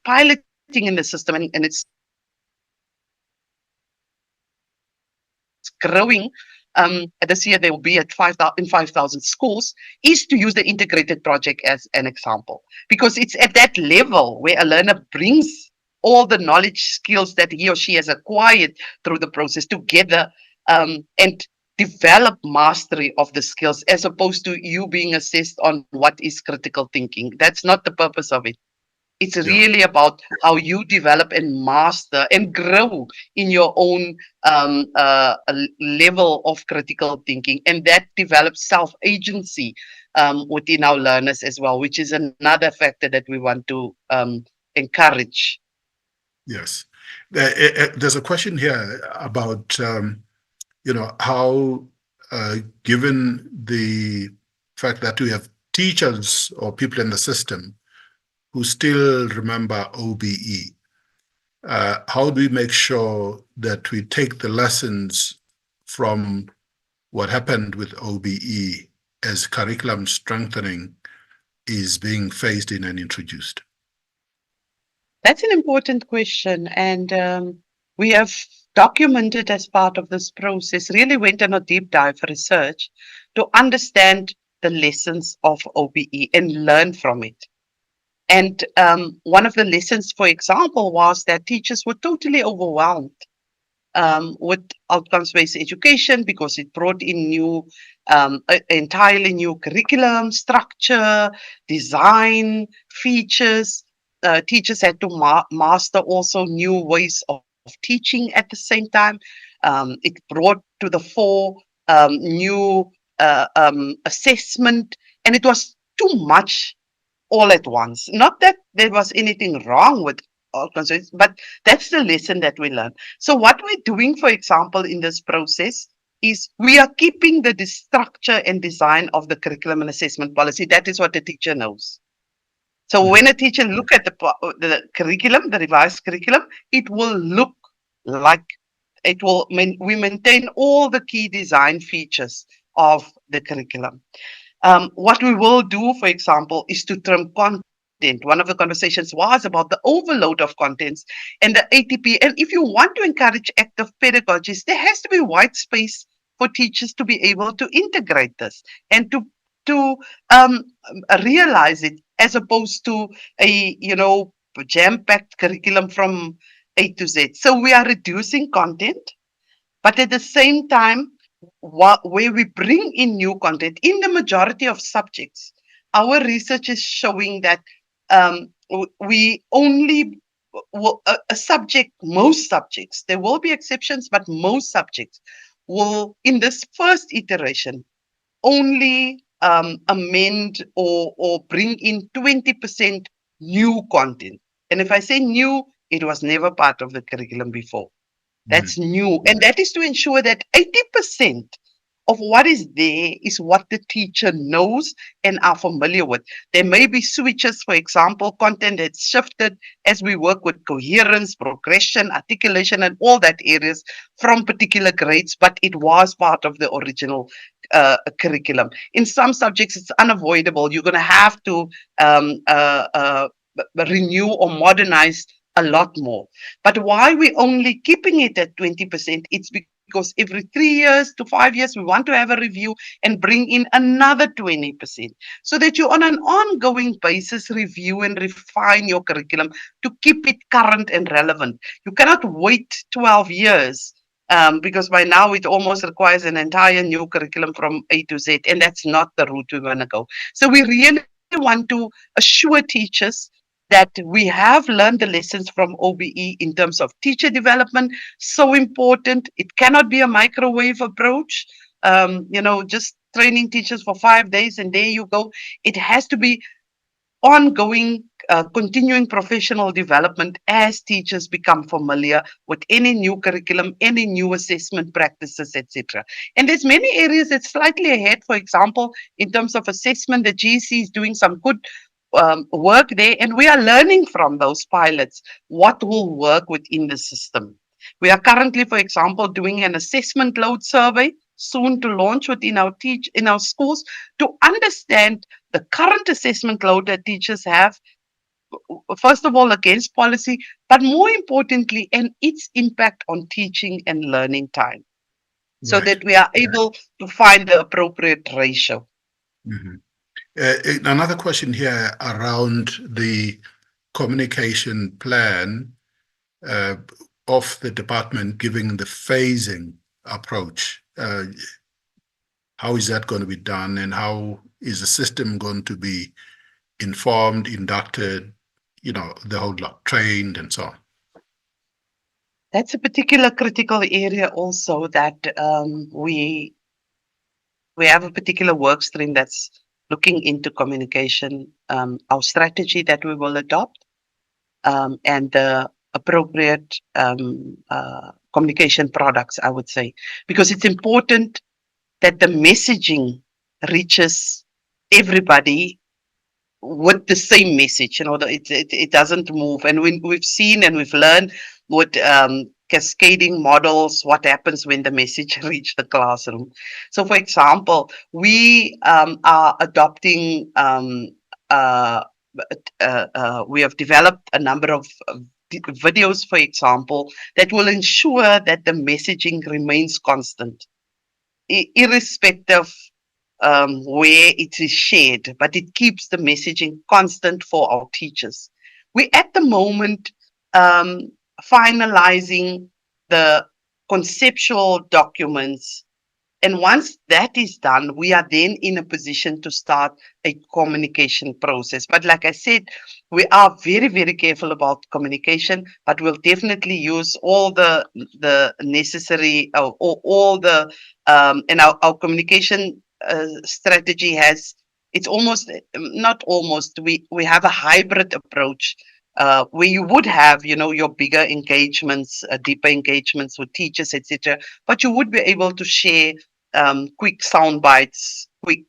piloting in the system, and it's growing, this year they will be at 5,000 schools, is to use the integrated project as an example. Because it's at that level where a learner brings all the knowledge, skills that he or she has acquired through the process together and develop mastery of the skills, as opposed to you being assessed on what is critical thinking. That's not the purpose of it. It's really about how you develop and master and grow in your own level of critical thinking. And that develops self-agency within our learners as well, which is another factor that we want to encourage. Yes. There's a question here about, how, given the fact that we have teachers or people in the system who still remember OBE, how do we make sure that we take the lessons from what happened with OBE as curriculum strengthening is being phased in and introduced? That's an important question, and we have documented as part of this process, really went on a deep dive research to understand the lessons of OBE and learn from it. And one of the lessons, for example, was that teachers were totally overwhelmed with outcomes-based education because it brought in entirely new curriculum, structure, design, features. Teachers had to master also new ways of teaching at the same time. It brought to the fore new assessment, and it was too much all at once. Not that there was anything wrong with all concerns, but that's the lesson that we learn. So what we're doing, for example, in this process is we are keeping the structure and design of the curriculum and assessment policy. That is what the teacher knows. So when a teacher look at the curriculum, the revised curriculum, it will look like we maintain all the key design features of the curriculum. What we will do, for example, is to trim content. One of the conversations was about the overload of contents and the ATP. And if you want to encourage active pedagogies, there has to be white space for teachers to be able to integrate this and to realize it, as opposed to a jam-packed curriculum from A to Z. So we are reducing content, but at the same time, where we bring in new content in the majority of subjects, our research is showing that we only a subject, most subjects, there will be exceptions, but most subjects will, in this first iteration, only amend or bring in 20% new content. And if I say new, it was never part of the curriculum before. That's new. And that is to ensure that 80% of what is there is what the teacher knows and are familiar with. There may be switches, for example, content that's shifted as we work with coherence, progression, articulation, and all that areas from particular grades, but it was part of the original curriculum. In some subjects, it's unavoidable. You're going to have to renew or modernize a lot more. But why we only keeping it at 20%? It's because every 3 years to 5 years, we want to have a review and bring in another 20%, so that you on an ongoing basis review and refine your curriculum to keep it current and relevant. You cannot wait 12 years because by now it almost requires an entire new curriculum from A to Z, and that's not the route we want to go. So we really want to assure teachers that we have learned the lessons from OBE in terms of teacher development. So important. It cannot be a microwave approach, just training teachers for 5 days and there you go. It has to be ongoing, continuing professional development as teachers become familiar with any new curriculum, any new assessment practices, etc. And there's many areas that's slightly ahead. For example, in terms of assessment, the GC is doing some good work there, and we are learning from those pilots what will work within the system. We are currently, for example, doing an assessment load survey, soon to launch within in our schools, to understand the current assessment load that teachers have, first of all against policy, but more importantly, and its impact on teaching and learning time, so that we are able to find the appropriate ratio. Another question here around the communication plan of the department, giving the phasing approach. How is that going to be done, and how is the system going to be informed, inducted, the whole lot, trained, and so on? That's a particular critical area also that we have a particular work stream that's looking into communication, our strategy that we will adopt, and the appropriate communication products, I would say, because it's important that the messaging reaches everybody with the same message. It doesn't move. And we've seen and we've learned with cascading models, what happens when the message reaches the classroom. So, for example, we are adopting, we have developed a number of videos, for example, that will ensure that the messaging remains constant, irrespective where it is shared, but it keeps the messaging constant for our teachers. We at the moment finalizing the conceptual documents. And once that is done, we are then in a position to start a communication process. But like I said, we are very, very careful about communication, but we'll definitely use all the necessary, all the, and our communication strategy has, it's almost, not almost, we have a hybrid approach where you would have, your bigger engagements, deeper engagements with teachers, etc. But you would be able to share quick sound bites, quick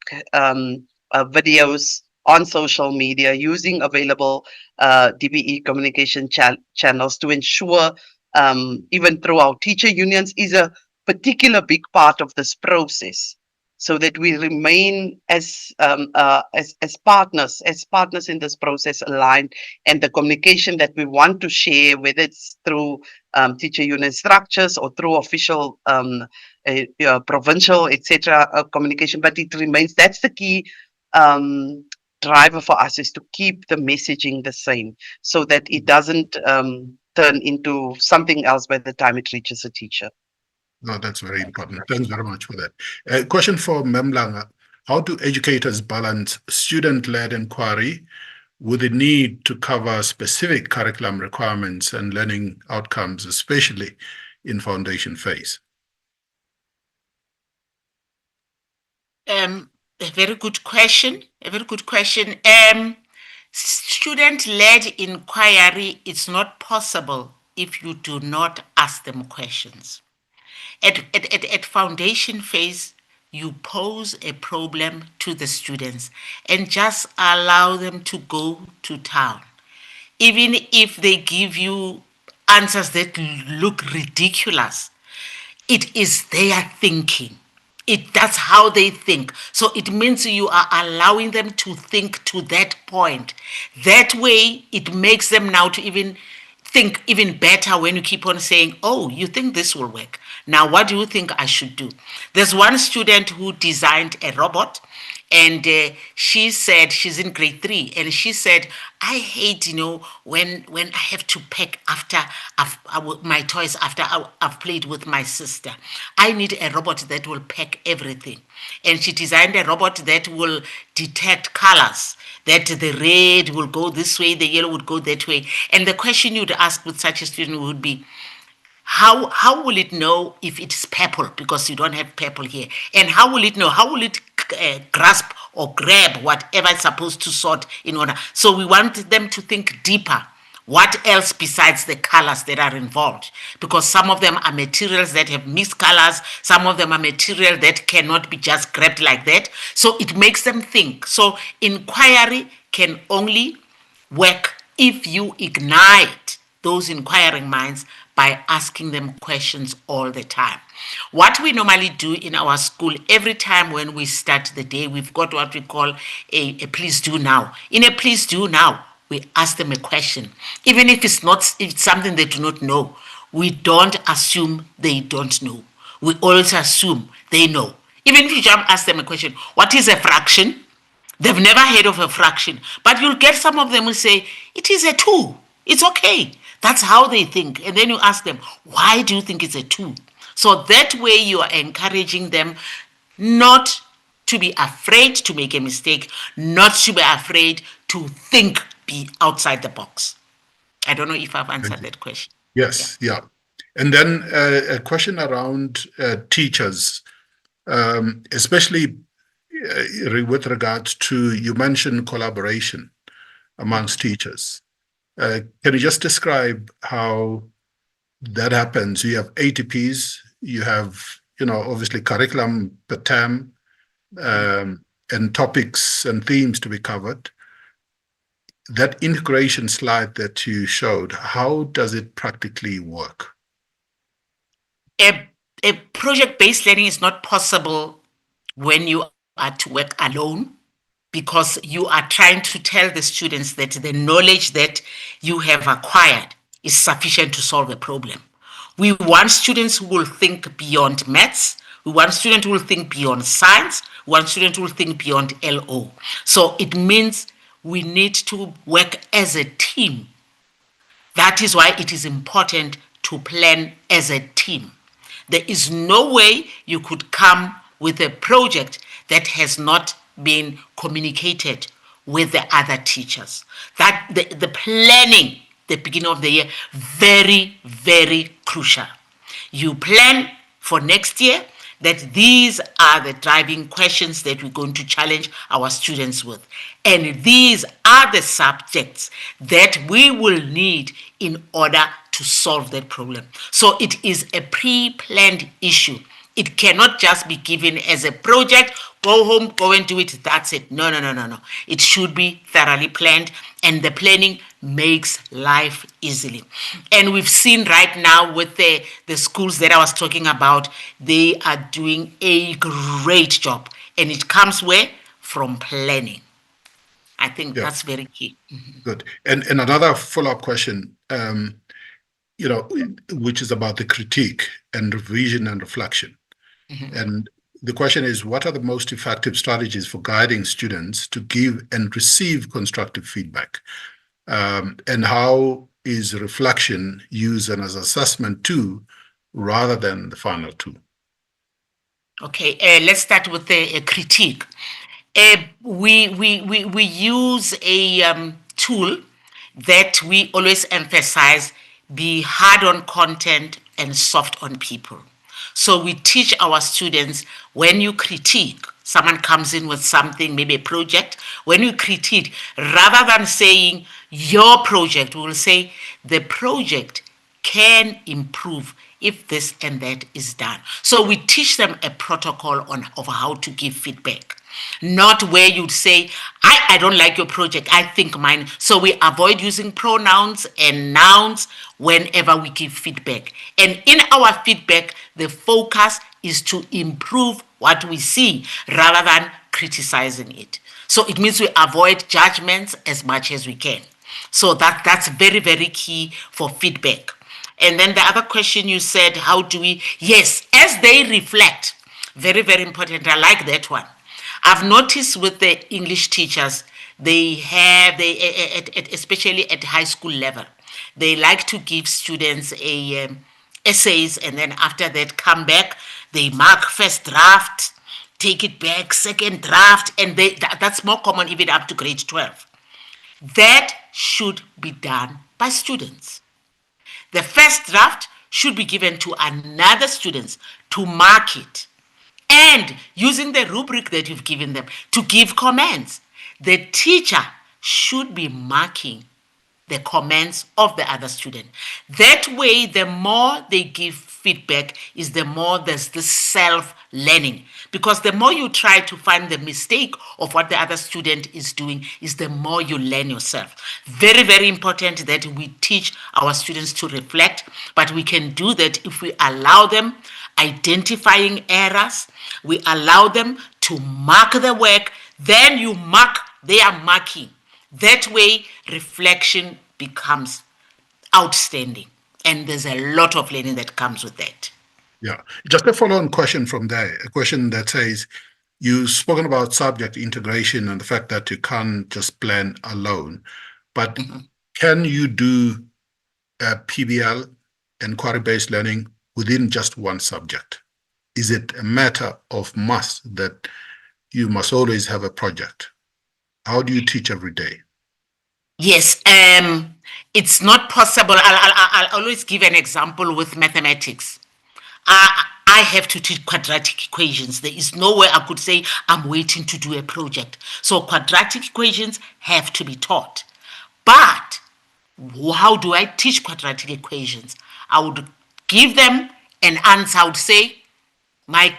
videos on social media using available DBE communication channels to ensure, even through our teacher unions, is a particular big part of this process, so that we remain as partners in this process aligned, and the communication that we want to share, whether it's through teacher union structures or through official provincial, etc. Communication, but it remains, that's the key driver for us, is to keep the messaging the same, so that it doesn't turn into something else by the time it reaches a teacher. No, that's very important. Thanks very much for that. Question for Memlanga. How do educators balance student-led inquiry with the need to cover specific curriculum requirements and learning outcomes, especially in foundation phase? A very good question. Student-led inquiry is not possible if you do not ask them questions. At foundation phase, you pose a problem to the students and just allow them to go to town. Even if they give you answers that look ridiculous, it is their thinking. That's how they think. So it means you are allowing them to think to that point. That way, it makes them now to even think even better when you keep on saying, oh, you think this will work. Now, what do you think I should do? There's one student who designed a robot, and she said, she's in grade 3, and she said, I hate, when I have to pack after my toys after I've played with my sister. I need a robot that will pack everything. And she designed a robot that will detect colors, that the red will go this way, the yellow would go that way. And the question you'd ask with such a student would be, how will it know if it's purple, because you don't have purple here? And how will it know? How will it grasp or grab whatever it's supposed to sort in order? So we want them to think deeper. What else besides the colors that are involved? Because some of them are materials that have mixed colors. Some of them are material that cannot be just grabbed like that. So it makes them think. So inquiry can only work if you ignite those inquiring minds by asking them questions all the time. What we normally do in our school, every time when we start the day, we've got what we call a please do now. In a please do now, we ask them a question. Even if it's something they do not know, we don't assume they don't know. We always assume they know. Even if you just ask them a question, what is a fraction? They've never heard of a fraction. But you'll get some of them who say, it is a 2. It's okay. That's how they think. And then you ask them, why do you think it's a 2? So that way you are encouraging them not to be afraid to make a mistake, not to be afraid to think, be outside the box. I don't know if I've answered that question. Yes, yeah. And then a question around teachers, especially with regards to, you mentioned collaboration amongst teachers. Can you just describe how that happens? You have ATPs, you have, obviously curriculum per term, and topics and themes to be covered. That integration slide that you showed, how does it practically work? A project-based learning is not possible when you are to work alone, because you are trying to tell the students that the knowledge that you have acquired is sufficient to solve a problem. We want students who will think beyond maths. We want students who will think beyond science. We want students who will think beyond LO. So it means we need to work as a team. That is why it is important to plan as a team. There is no way you could come with a project that has not been communicated with the other teachers. That the planning, the beginning of the year, very, very crucial. You plan for next year that these are the driving questions that we're going to challenge our students with. And these are the subjects that we will need in order to solve that problem. So it is a pre-planned issue. It cannot just be given as a project, go home, go and do it, that's it. No. It should be thoroughly planned, and the planning makes life easily. And we've seen right now with the schools that I was talking about, they are doing a great job. And it comes where? From planning. I think that's very key. Good. And another follow-up question, which is about the critique and revision and reflection. And the question is, what are the most effective strategies for guiding students to give and receive constructive feedback? And how is reflection used as an assessment tool rather than the final tool? Okay, let's start with the critique. We use a tool that we always emphasize: be hard on content and soft on people. So we teach our students, when you critique, someone comes in with something, maybe a project, when you critique, rather than saying your project, we will say the project can improve if this and that is done. So we teach them a protocol of how to give feedback. Not where you'd say, I don't like your project, I think mine. So we avoid using pronouns and nouns whenever we give feedback. And in our feedback, the focus is to improve what we see rather than criticizing it. So it means we avoid judgments as much as we can. So that's very, very key for feedback. And then the other question you said, how do we? Yes, as they reflect, very, very important. I like that one. I've noticed with the English teachers, especially at high school level, they like to give students essays, and then after that come back, they mark first draft, take it back, second draft, and that's more common even up to grade 12. That should be done by students. The first draft should be given to another student to mark it, and using the rubric that you've given them to give comments. The teacher should be marking the comments of the other student. That way, the more they give feedback is the more there's this self-learning. Because the more you try to find the mistake of what the other student is doing is the more you learn yourself. Very, very important that we teach our students to reflect, but we can do that if we allow them identifying errors, we allow them to mark the work, then you mark, they are marking. That way, reflection becomes outstanding. And there's a lot of learning that comes with that. Yeah. Just a follow-on question from there, a question that says, you've spoken about subject integration and the fact that you can't just plan alone, but can you do a PBL, inquiry-based learning, within just one subject? Is it a matter of must that you must always have a project? How do you teach every day? Yes, it's not possible. I'll always give an example with mathematics. I have to teach quadratic equations. There is no way I could say I'm waiting to do a project. So quadratic equations have to be taught. But how do I teach quadratic equations? I would give them an answer. I would say, my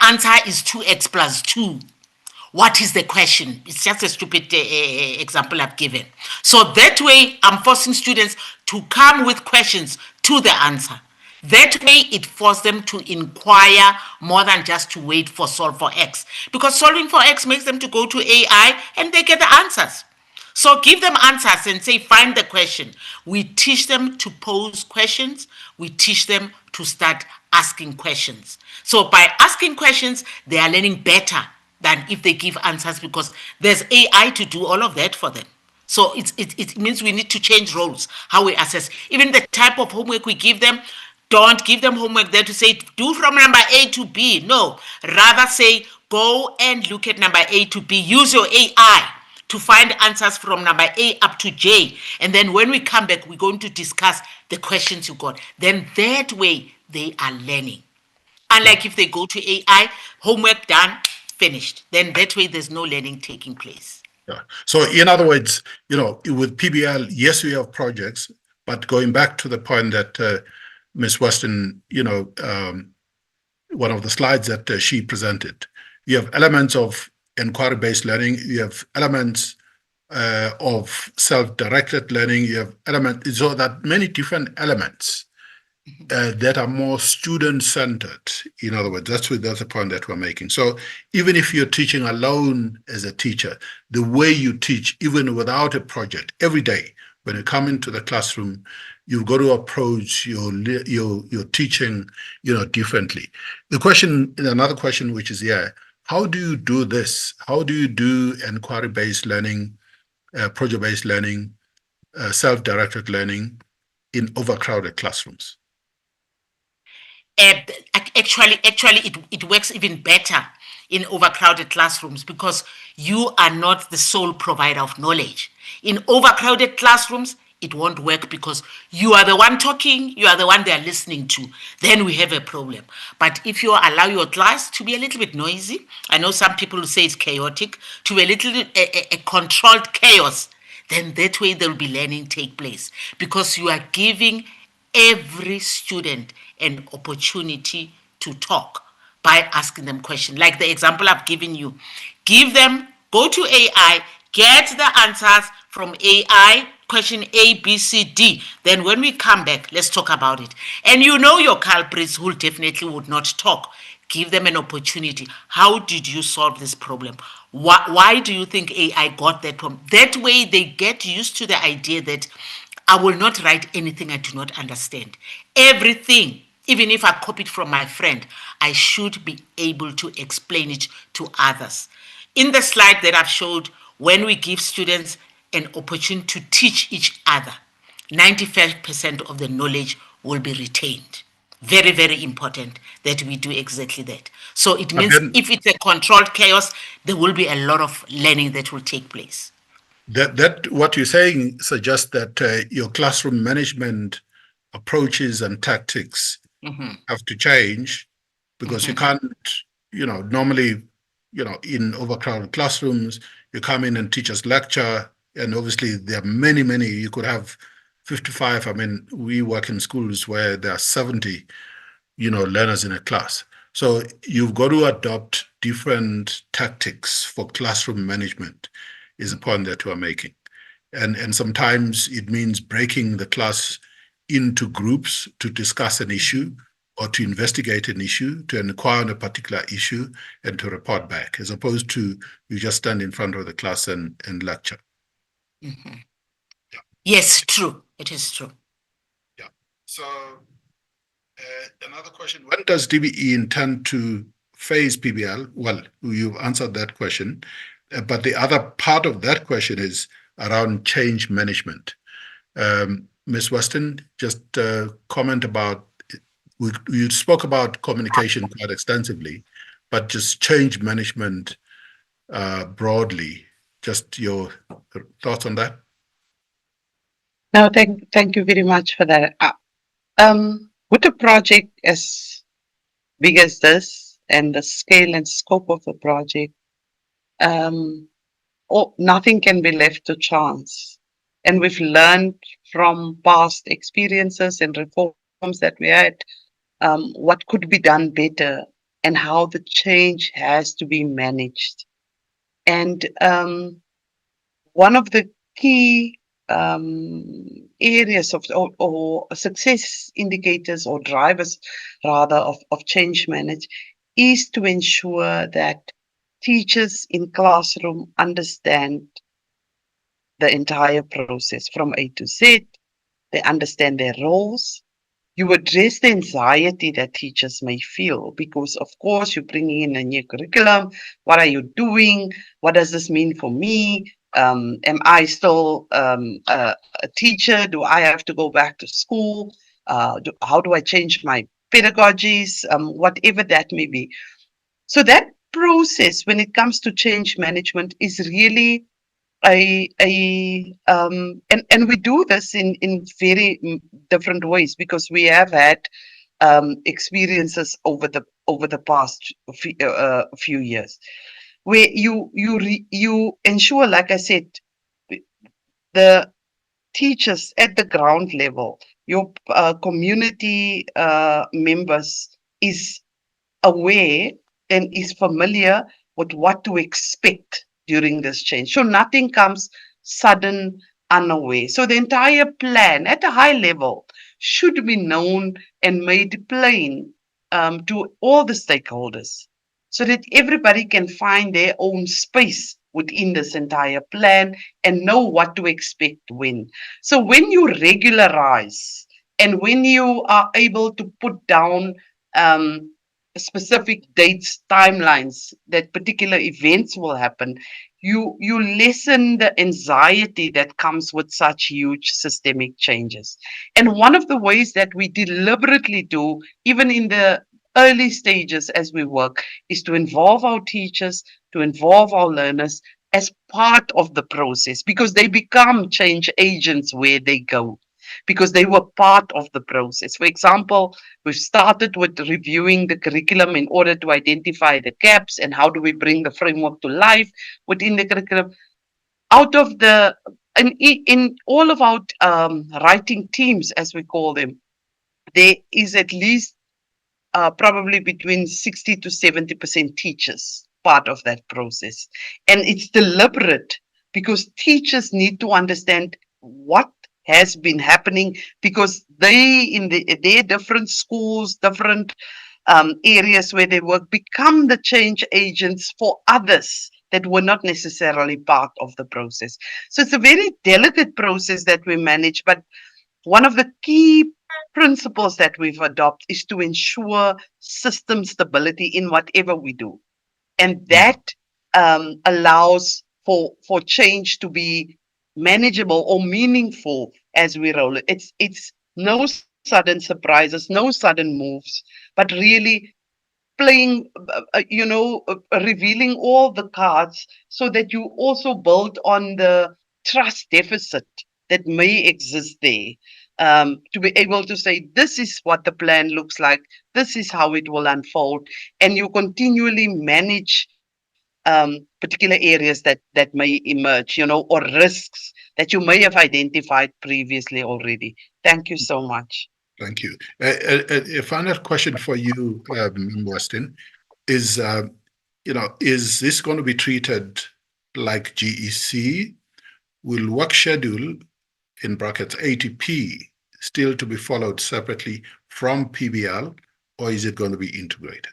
answer is 2x plus 2. What is the question? It's just a stupid example I've given. So that way, I'm forcing students to come with questions to the answer. That way, it forces them to inquire more than just to wait for solve for X. Because solving for X makes them to go to AI and they get the answers. So give them answers and say, find the question. We teach them to pose questions. We teach them to start asking questions. So by asking questions, they are learning better than if they give answers, because there's AI to do all of that for them. So it means we need to change roles, how we assess. Even the type of homework we give them, Don't give them homework there to say, do from number A to B. No, rather say, go and look at number A to B. Use your AI to find answers from number A up to J. And then when we come back, we're going to discuss the questions you got. Then that way, they are learning. Unlike if they go to AI, homework done, finished. Then that way, there's no learning taking place. Yeah. So in other words, with PBL, yes, we have projects, but going back to the point that Ms. Weston, one of the slides that she presented, you have elements of inquiry-based learning, you have elements of self-directed learning, you have elements, so that many different elements that are more student-centered. In other words, that's the point that we're making. So even if you're teaching alone as a teacher, the way you teach, even without a project, every day, when you come into the classroom, you've got to approach your teaching, differently. Another question which is here, how do you do this? How do you do inquiry-based learning, project-based learning, self-directed learning in overcrowded classrooms? Actually, it works even better in overcrowded classrooms because you are not the sole provider of knowledge. In overcrowded classrooms, it won't work because you are the one talking, you are the one they are listening to. Then we have a problem. But if you allow your class to be a little bit noisy, I know some people say it's chaotic, to be a little a controlled chaos, then that way there will be learning take place because you are giving every student an opportunity to talk by asking them questions. Like the example I've given you, go to AI, get the answers from AI, question A, B, C, D. Then when we come back, let's talk about it. And your culprits who definitely would not talk. Give them an opportunity. How did you solve this problem? Why do you think AI got that problem? That way they get used to the idea that I will not write anything I do not understand. Everything, even if I copy it from my friend, I should be able to explain it to others. In the slide that I've showed, when we give students an opportunity to teach each other, 95% of the knowledge will be retained. Very, very important that we do exactly that. So it means if it's a controlled chaos, there will be a lot of learning that will take place. That what you're saying suggests that your classroom management approaches and tactics have to change because you can't, normally, in overcrowded classrooms, you come in and teach us lecture, and obviously there are many, you could have 55. I mean, we work in schools where there are 70, learners in a class. So you've got to adopt different tactics for classroom management is a point that we're making. And sometimes it means breaking the class into groups to discuss an issue or to investigate an issue, to inquire on a particular issue and to report back, as opposed to you just stand in front of the class and lecture. Mm-hmm. Yeah. Yes, true. It is true. Yeah. So another question, when does DBE intend to phase PBL? Well, you've answered that question. But the other part of that question is around change management. Ms. Weston, just comment about, you spoke about communication quite extensively, but just change management broadly, just your thoughts on that? No, thank you very much for that. With a project as big as this and the scale and scope of the project, nothing can be left to chance. And we've learned from past experiences and reforms that we had, what could be done better and how the change has to be managed. And one of the key areas of or success indicators or drivers rather of change management is to ensure that teachers in classroom understand the entire process from A to Z. They understand their roles. You address the anxiety that teachers may feel because, of course, you're bringing in a new curriculum. What are you doing? What does this mean for me? Am I still a teacher? Do I have to go back to school? How do I change my pedagogies, whatever that may be. So that process, when it comes to change management, is really and we do this in very different ways, because we have had experiences over the past few years, where you ensure, like I said, the teachers at the ground level, your community members, is aware and is familiar with what to expect during this change. So nothing comes sudden, unaware. So the entire plan at a high level should be known and made plain to all the stakeholders, so that everybody can find their own space within this entire plan and know what to expect when. So when you regularize and when you are able to put down um, specific dates, timelines, that particular events will happen, you lessen the anxiety that comes with such huge systemic changes. And one of the ways that we deliberately do, even in the early stages as we work, is to involve our teachers, to involve our learners as part of the process, because they become change agents where they go, because they were part of the process. For example, we've started with reviewing the curriculum in order to identify the gaps and how do we bring the framework to life within the curriculum. Out of the in all of our writing teams, as we call them, there is at least probably between 60 to 70% teachers part of that process. And it's deliberate, because teachers need to understand what has been happening, because they, in their different schools, different areas where they work, become the change agents for others that were not necessarily part of the process. So it's a very delicate process that we manage, but one of the key principles that we've adopted is to ensure system stability in whatever we do. And that allows for change to be manageable or meaningful as we roll it. It's no sudden surprises, no sudden moves, but really playing, revealing all the cards, so that you also build on the trust deficit that may exist there, to be able to say, this is what the plan looks like, this is how it will unfold, and you continually manage particular areas that may emerge, or risks that you may have identified previously already. Thank you so much. Thank you. A final question for you, Weston, is, is this going to be treated like GEC? Will work schedule, in brackets ATP, still to be followed separately from PBL, or is it going to be integrated?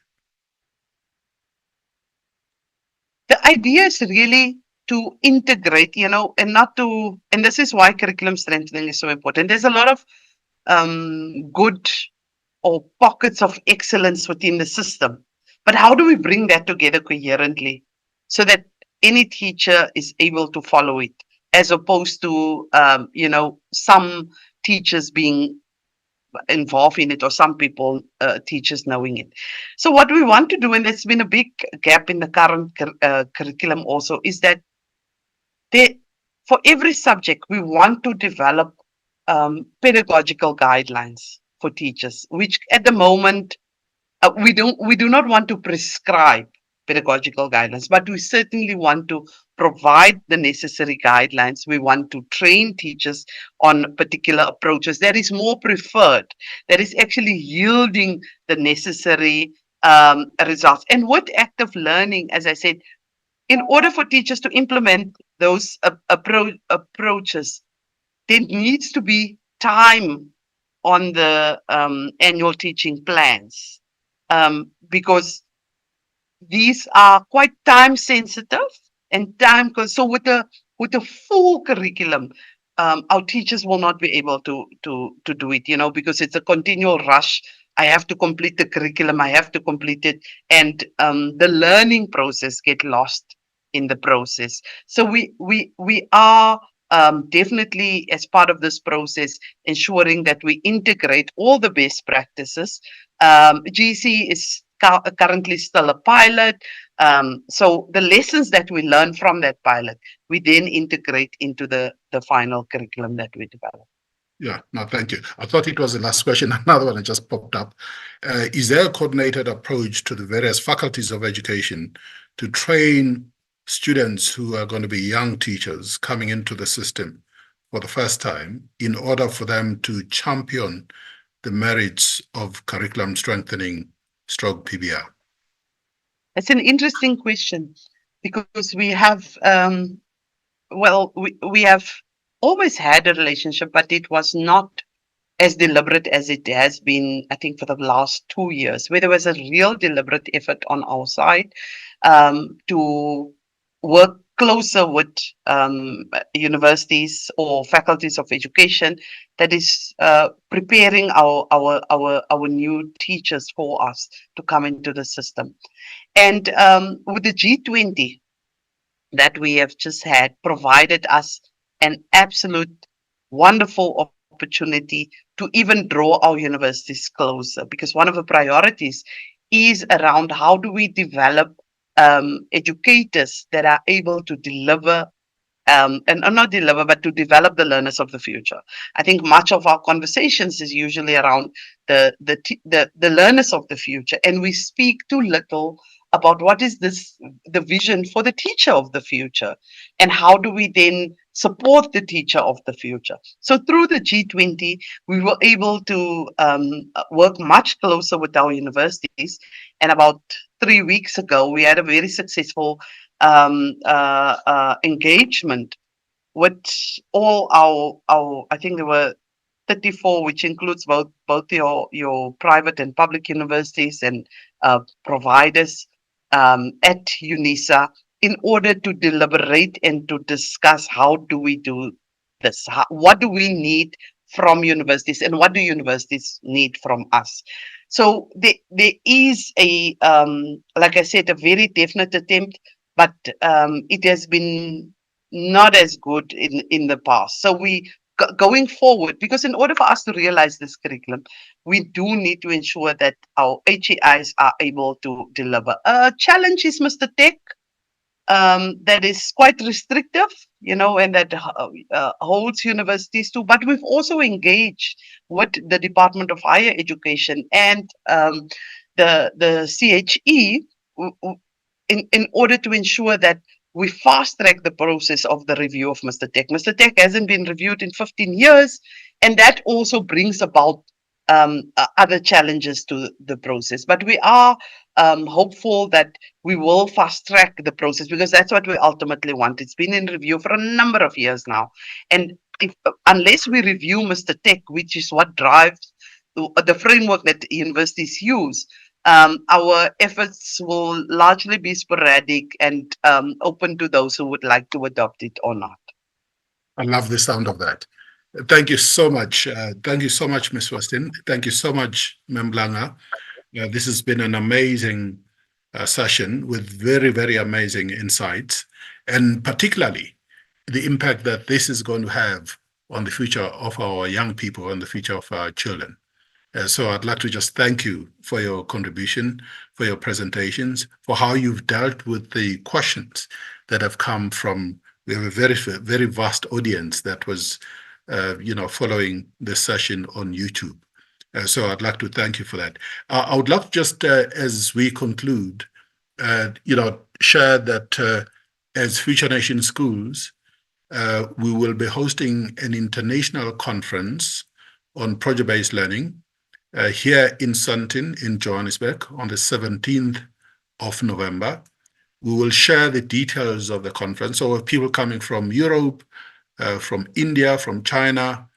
The idea is really to integrate, and not to, and this is why curriculum strengthening is so important. There's a lot of good or pockets of excellence within the system. But how do we bring that together coherently, so that any teacher is able to follow it, as opposed to, some teachers being involved in it, or some people, teachers, knowing it. So what we want to do, and there's been a big gap in the current curriculum also, is that for every subject, we want to develop pedagogical guidelines for teachers, which at the moment we do not want to prescribe pedagogical guidelines, but we certainly want to provide the necessary guidelines. We want to train teachers on particular approaches that is more preferred, that is actually yielding the necessary results. And with active learning, as I said, in order for teachers to implement those approaches, there needs to be time on the annual teaching plans, because these are quite time sensitive and time. So with the full curriculum, our teachers will not be able to do it, because it's a continual rush. I have to complete the curriculum, I have to complete it, and the learning process get lost in the process. So we are definitely as part of this process, ensuring that we integrate all the best practices. GC is currently still a pilot. So the lessons that we learn from that pilot, we then integrate into the final curriculum that we develop. Yeah, no, thank you. I thought it was the last question. Another one that just popped up. Is there a coordinated approach to the various faculties of education to train students who are going to be young teachers coming into the system for the first time in order for them to champion the merits of curriculum strengthening stroke PBL? It's an interesting question because we have, we have always had a relationship, but it was not as deliberate as it has been, I think, for the last 2 years, where there was a real deliberate effort on our side to work closer with universities or faculties of education that is preparing our new teachers for us to come into the system. And with the G20 that we have just had, provided us an absolute wonderful opportunity to even draw our universities closer, because one of the priorities is around how do we develop educators that are able to deliver and not deliver, but to develop the learners of the future. I think much of our conversations is usually around the learners of the future, and we speak too little about what is the vision for the teacher of the future, and how do we then support the teacher of the future. So through the G20, we were able to work much closer with our universities, and about 3 weeks ago, we had a very successful engagement with all our, I think there were 34, which includes both your private and public universities and providers at UNISA, in order to deliberate and to discuss how do we do this, what do we need from universities, and what do universities need from us. So there is a, like I said, a very definite attempt, but it has been not as good in the past. So we going forward, because in order for us to realize this curriculum, we do need to ensure that our HEIs are able to deliver. A challenge is Mr. Tech, that is quite restrictive, and that holds universities too. But we've also engaged with the Department of Higher Education and the CHE in order to ensure that we fast track the process of the review of Mr. Tech. Mr. Tech hasn't been reviewed in 15 years, and that also brings about other challenges to the process. But we are hopeful that we will fast track the process, because that's what we ultimately want. It's been in review for a number of years now. And unless we review Mr. Tech, which is what drives the framework that universities use, our efforts will largely be sporadic and open to those who would like to adopt it or not. I love the sound of that. Thank you so much. Thank you so much, Ms. Weston. Thank you so much, Memblanga. This has been an amazing session with very, very amazing insights, and particularly the impact that this is going to have on the future of our young people and the future of our children. So I'd like to just thank you for your contribution, for your presentations, for how you've dealt with the questions that have come from, we have a very, very vast audience that was following this session on YouTube. So I'd like to thank you for that. I would love just, as we conclude, share that as Future Nation Schools, we will be hosting an international conference on project-based learning here in Sandton in Johannesburg on the 17th of November. We will share the details of the conference. So people coming from Europe, from India, from China,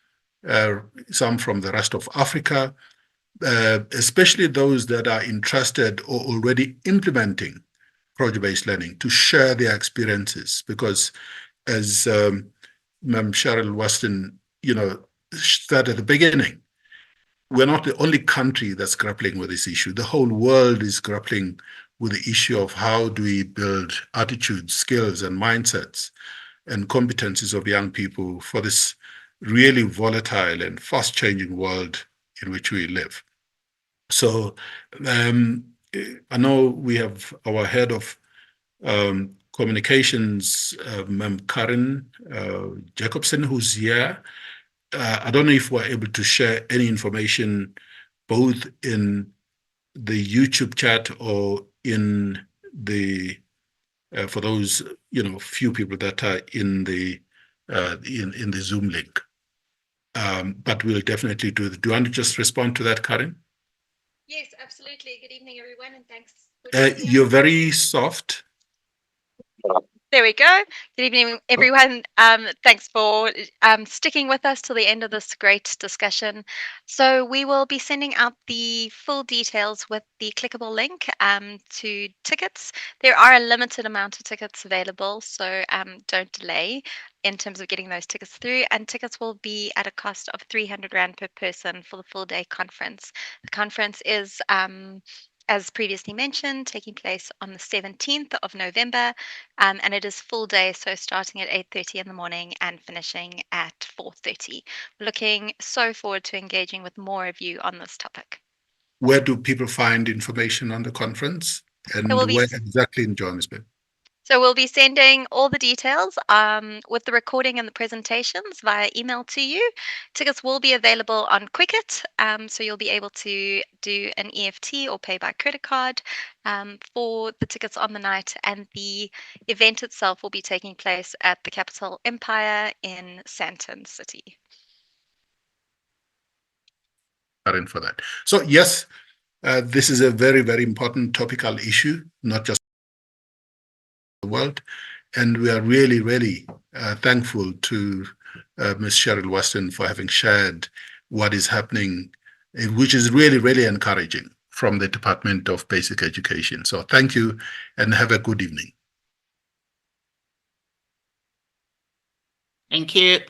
some from the rest of Africa, especially those that are interested or already implementing project-based learning, to share their experiences. Because as Ma'am Cheryl Weston, said at the beginning, we're not the only country that's grappling with this issue. The whole world is grappling with the issue of how do we build attitudes, skills, and mindsets and competencies of young people for this really volatile and fast-changing world in which we live. So I know we have our head of communications, Karen Jacobson, who's here. I don't know if we're able to share any information both in the YouTube chat or in the for those few people that are in the Zoom link. But we'll definitely do it. Do you want to just respond to that, Karen? Yes, absolutely. Good evening, everyone, and thanks. You're very soft. There we go. Good evening, everyone. Thanks for sticking with us till the end of this great discussion. So we will be sending out the full details with the clickable link to tickets. There are a limited amount of tickets available, so don't delay in terms of getting those tickets through. And tickets will be at a cost of 300 Rand per person for the full day conference. The conference is as previously mentioned, taking place on the 17th of November, and it is full day, so starting at 8:30 in the morning and finishing at 4:30. Looking so forward to engaging with more of you on this topic. Where do people find information on the conference, and where exactly in Johannesburg? So we'll be sending all the details with the recording and the presentations via email to you. Tickets will be available on Quicket, so you'll be able to do an EFT or pay by credit card for the tickets on the night, and the event itself will be taking place at the Capital Empire in Sandton City. For that. So yes, this is a very, very important topical issue, not just the world. And we are really, really thankful to Ms. Cheryl Weston for having shared what is happening, which is really, really encouraging from the Department of Basic Education. So thank you and have a good evening. Thank you.